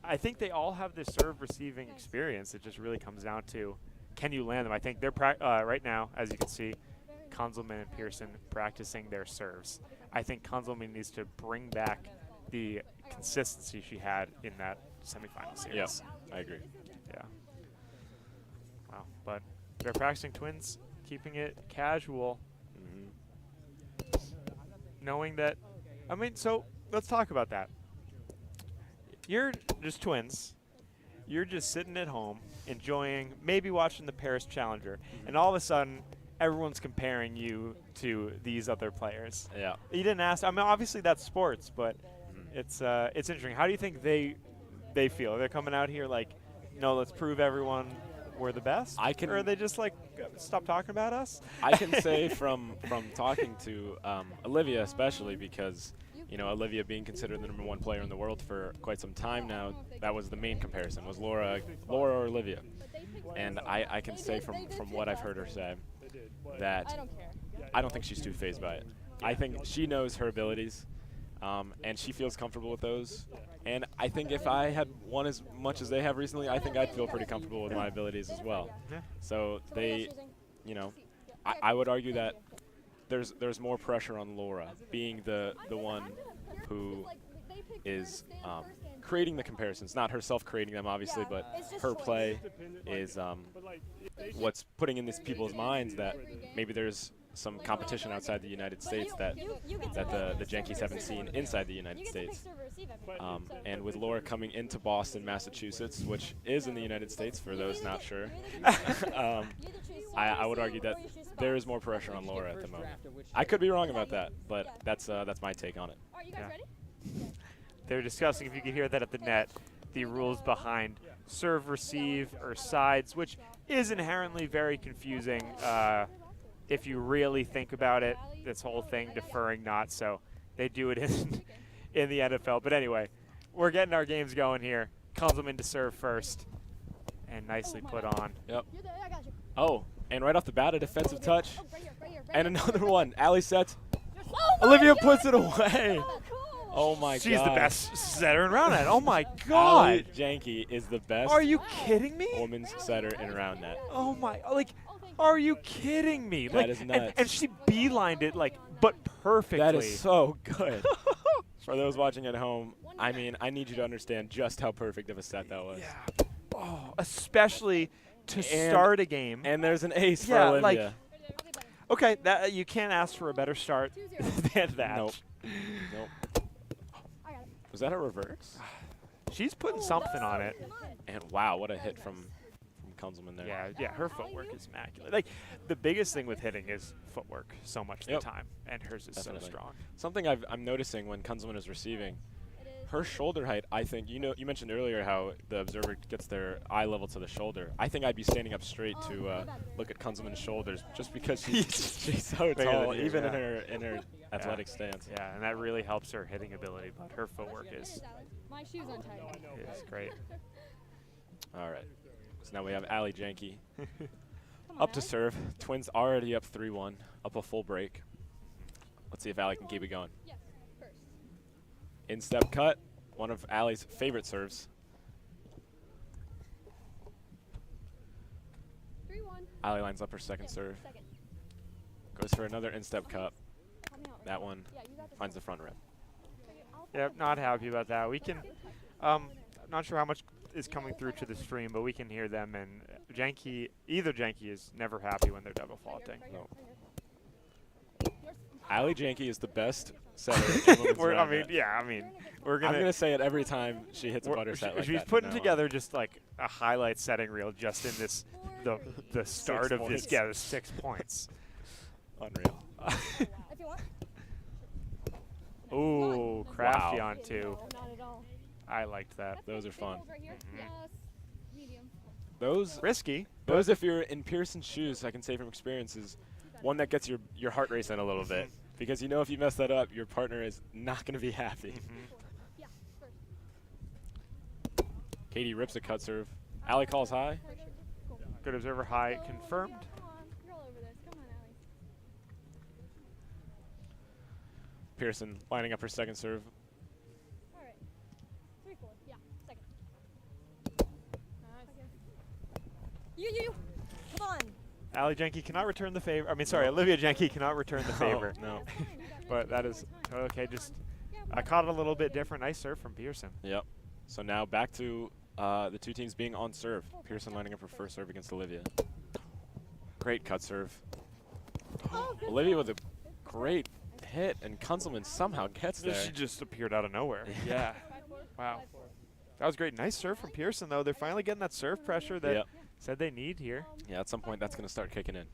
I think they all have this serve receiving experience. It just really comes down to, can you land them? I think they're right now, as you can see, Kunzelman and Pearson practicing their serves. I think Kunzelman needs to bring back the consistency she had in that semifinal series. Yes, I agree. Yeah. Wow. But they're practicing Twins, keeping it casual, knowing that, I mean, so let's talk about that. You're just Twins. You're just sitting at home, enjoying, maybe watching the Paris Challenger, and all of a sudden, everyone's comparing you to these other players. Yeah. You didn't ask. I mean, obviously that's sports, but it's interesting. How do you think they feel? They're coming out here like, no, let's prove everyone we're the best? Or are they just like, stop talking about us? I can say from talking to Olivia especially, because you know, Olivia being considered the #1 player in the world for quite some time now, that was the main comparison, was Laura or Olivia. And I can say from what I've heard her say that I don't think she's too fazed by it. I think she knows her abilities, and she feels comfortable with those. And I think if I had won as much as they have recently, I think I'd feel pretty comfortable with my abilities as well. So they, you know, I would argue that there's more pressure on Laura being the one who is creating the comparisons, not herself creating them obviously, but her play is what's putting in these people's minds that maybe there's some competition outside the United States that the Yankees haven't seen inside the United States. And with Laura coming into Boston, Massachusetts, which is in the United States for those not sure, I would argue that there is more pressure on Laura at the moment. I could be wrong about that, but that's my take on it. Are you guys ready? They're discussing, if you can hear that at the net, the rules behind serve, receive, or sides, which is inherently very confusing if you really think about it. This whole thing, deferring not, so they do it in the NFL. But anyway, we're getting our games going here. Kunzelman to serve first, and nicely put on. Yep. You're there, I got you. Oh, and right off the bat, a defensive touch. Oh, right here, And another one. Allie sets. Oh my Olivia God, puts it away. so cool. Oh my god. She's the best setter in round net. Oh my Ali god. Janke is the best Are you kidding me? women's setter in round net. Oh my, like, are you kidding me? That Like, is nuts. and she beelined it, like, but perfectly. That is so good. For those watching at home, I mean, I need you to understand just how perfect of a set that was. Yeah. Oh, especially to start a game. And there's an ace for Yeah, Olivia. Okay, that you can't ask for a better start than that. Nope. Nope. Was that a reverse? She's putting something on it. And wow, what a hit from Kunzelman there. Yeah, her footwork is immaculate. Like, the biggest thing with hitting is footwork so much of the time, and hers is Definitely. so strong. Something I'm noticing when Kunzelman is receiving, her shoulder height, I think, you mentioned earlier how the observer gets their eye level to the shoulder. I think I'd be standing up straight to look at Kunzelman's shoulders just because she's so Bigger tall, than you, even yeah. in her athletic stance. Yeah, and that really helps her hitting ability, but her footwork is My shoes untied. great. All right. So now we have Ali Janke up to serve. Twins already up 3-1, up a full break. Let's see if Ali can keep it going. Yes, first. In-step cut, one of Ali's favorite serves. 3-1. Ali lines up her second serve. Second. Goes for another in-step cut. That one finds the front rim. Yep, not happy about that. We can, not sure how much is coming through to the stream, but we can hear them, and either Janke is never happy when they're double faulting. No. Ali Janke is the best setter in women's round net. we're I'm gonna say it every time she hits a butter set like she's that. putting together just like a highlight setting reel just in this the start of this. Yeah, the 6 points. Unreal. If you want. Ooh, crafty Wow. on two. Not at all. I liked that. Those are fun. Right here. Yes. Medium. Those, Risky. if you're in Pearson's shoes, I can say from experience, is one that gets your heart racing a little bit. Because you know if you mess that up, your partner is not going to be happy. Yeah. First. Katie rips a cut serve. Ali calls high. Good observer high confirmed. Come on. You're all over this. Come on, Allie. Pearson lining up her second serve. All right. 3-4. Yeah. Second. Nice. You. Come on. Ali Janke cannot return the favor. Olivia Janke cannot return the favor. No. But that is okay. Just I caught it a little bit different. Nice serve from Pearson. Yep. So now back to the two teams being on serve. Pearson lining up her first serve against Olivia. Great cut serve. Olivia with a great hit, and Kunzelman somehow gets there. She just appeared out of nowhere. Yeah. Wow. That was great. Nice serve from Pearson, though. They're finally getting that serve pressure that said they need here. Yeah, at some point that's going to start kicking in.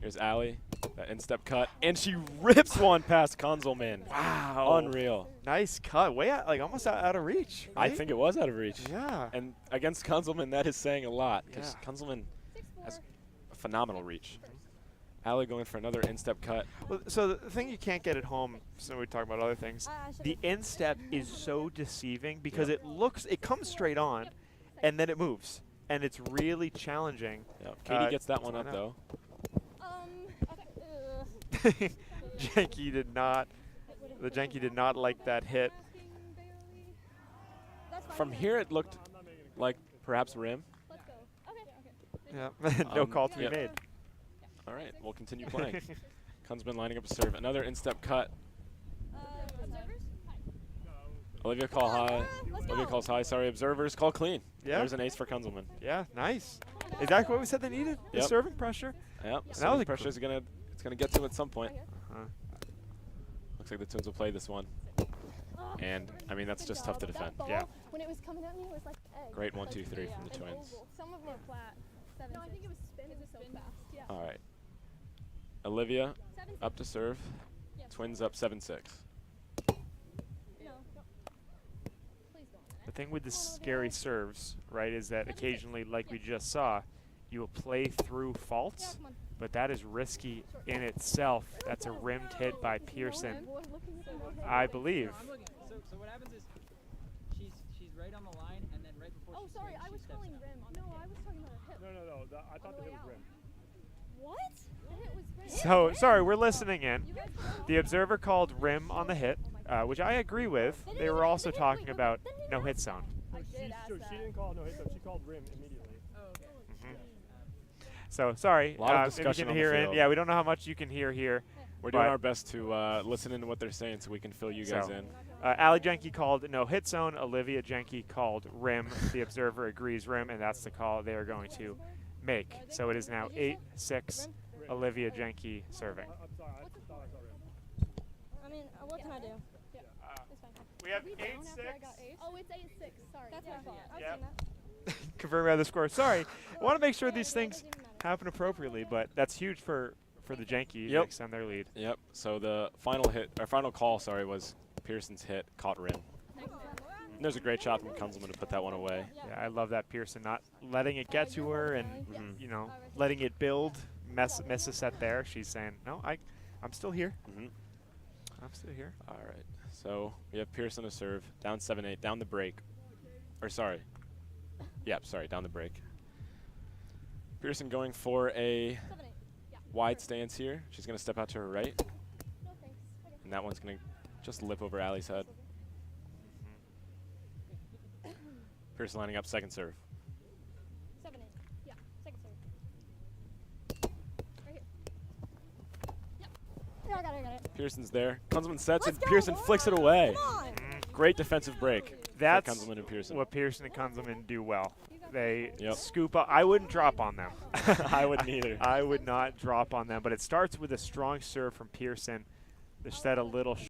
Here's Ali, that in-step cut, and she rips one past Kunzelman. Wow. Unreal. Nice cut. Way out, like almost out of reach. I Right? think it was out of reach. Yeah. And against Kunzelman, that is saying a lot, because Yeah. Kunzelman has a phenomenal reach. Ali going for another in-step cut. Well, so the thing you can't get at home, so we talk about other things, the instep is so deceiving because it comes straight on, and then it moves. And it's really challenging. Yep. Katie gets that one up, though. Okay. The Janke did not like that hit. From here, it looked like perhaps rim. Let's go. Okay. Yeah. No call to be made. All right, we'll continue playing. Kunzelman lining up a serve. Another in-step cut. Observers? Olivia call high. Let's Olivia go. calls high. Sorry, observers call clean. Yeah. There's an ace for Kunzelman. Yeah, nice. Exactly what we said they needed. The Yep. serving pressure. Yep. That So was the a pressure is gonna get to at some point. Uh-huh. Looks like the Twins will play this one. And I mean that's just tough to defend. Yeah. When it was coming at me, it was like egg. Great 1-2-3 from the Twins. Some of them are flat. 7. No, I think it was spin. It was so fast. Yeah. All right. Olivia 7. up to serve. Twins up 7-6. No. Please go. The thing with the scary serves, right, is that occasionally, like we just saw, you will play through faults, but that is risky in itself. That's a rimmed hit by Pearson, I believe. I'm looking. So what happens is she's right on the line, and then right before Oh, she sorry. swings, I she was steps calling out. rim. No, I was talking about a hip. No. I thought the hit was rim. What? The hit was rim. So, sorry, we're listening in. You guys The observer called rim on the hit. which I agree with. They were also talking about no-hit zone. She didn't call no hit zone. She called rim immediately. Oh, okay. So sorry, A lot of if you discussion can on the hear it. field. Yeah, we don't know how much you can hear here. We're doing but- our best to listen into what they're saying so we can fill you guys So, in. Ali Jenke called no hit zone. Olivia Jenke called rim. The observer agrees rim, and that's the call they are going to make. So it is now 8-6. Olivia Jenke serving. I'm sorry. I thought I saw rim. I mean, what can I do? Yeah, it's fine. We have Down after I 8-6. got ace? Oh, it's 8-6. Sorry. That's my fault. I was Yep. saying that. Confirm by the score. Sorry, I want to make sure Yeah, these it things doesn't even matter. happen appropriately, but that's huge for the Jenke to Yep. extend their lead. Yep. So the final call, was Pearson's hit caught rim. And there's a great shot from Kunzelman to put that one away. Yeah, I love that Pearson not letting it get to her and you know letting it build. Miss a set there. She's saying, no, I'm still here. I'm still here. All right. So we have Pearson to serve, down 7-8, down the break. Or sorry. Yep, sorry, down the break. Pearson going for a 7-8. Yeah. wide stance here. She's going to step out to her right, No thanks. Okay. and that one's going to just lip over Allie's head. Pearson lining up second serve. 7-8. Yeah. Second serve. Right here. Yep. Yeah, I got it. Pearson's there. Kunzelman sets Let's and go. Pearson flicks it away. Come on. Great defensive break. for That's Kunzelman and Pearson. what Pearson and Kunzelman do well. They Yep. scoop up. I wouldn't drop on them. I wouldn't either. I would not drop on them, but it starts with a strong serve from Pearson. They're set a little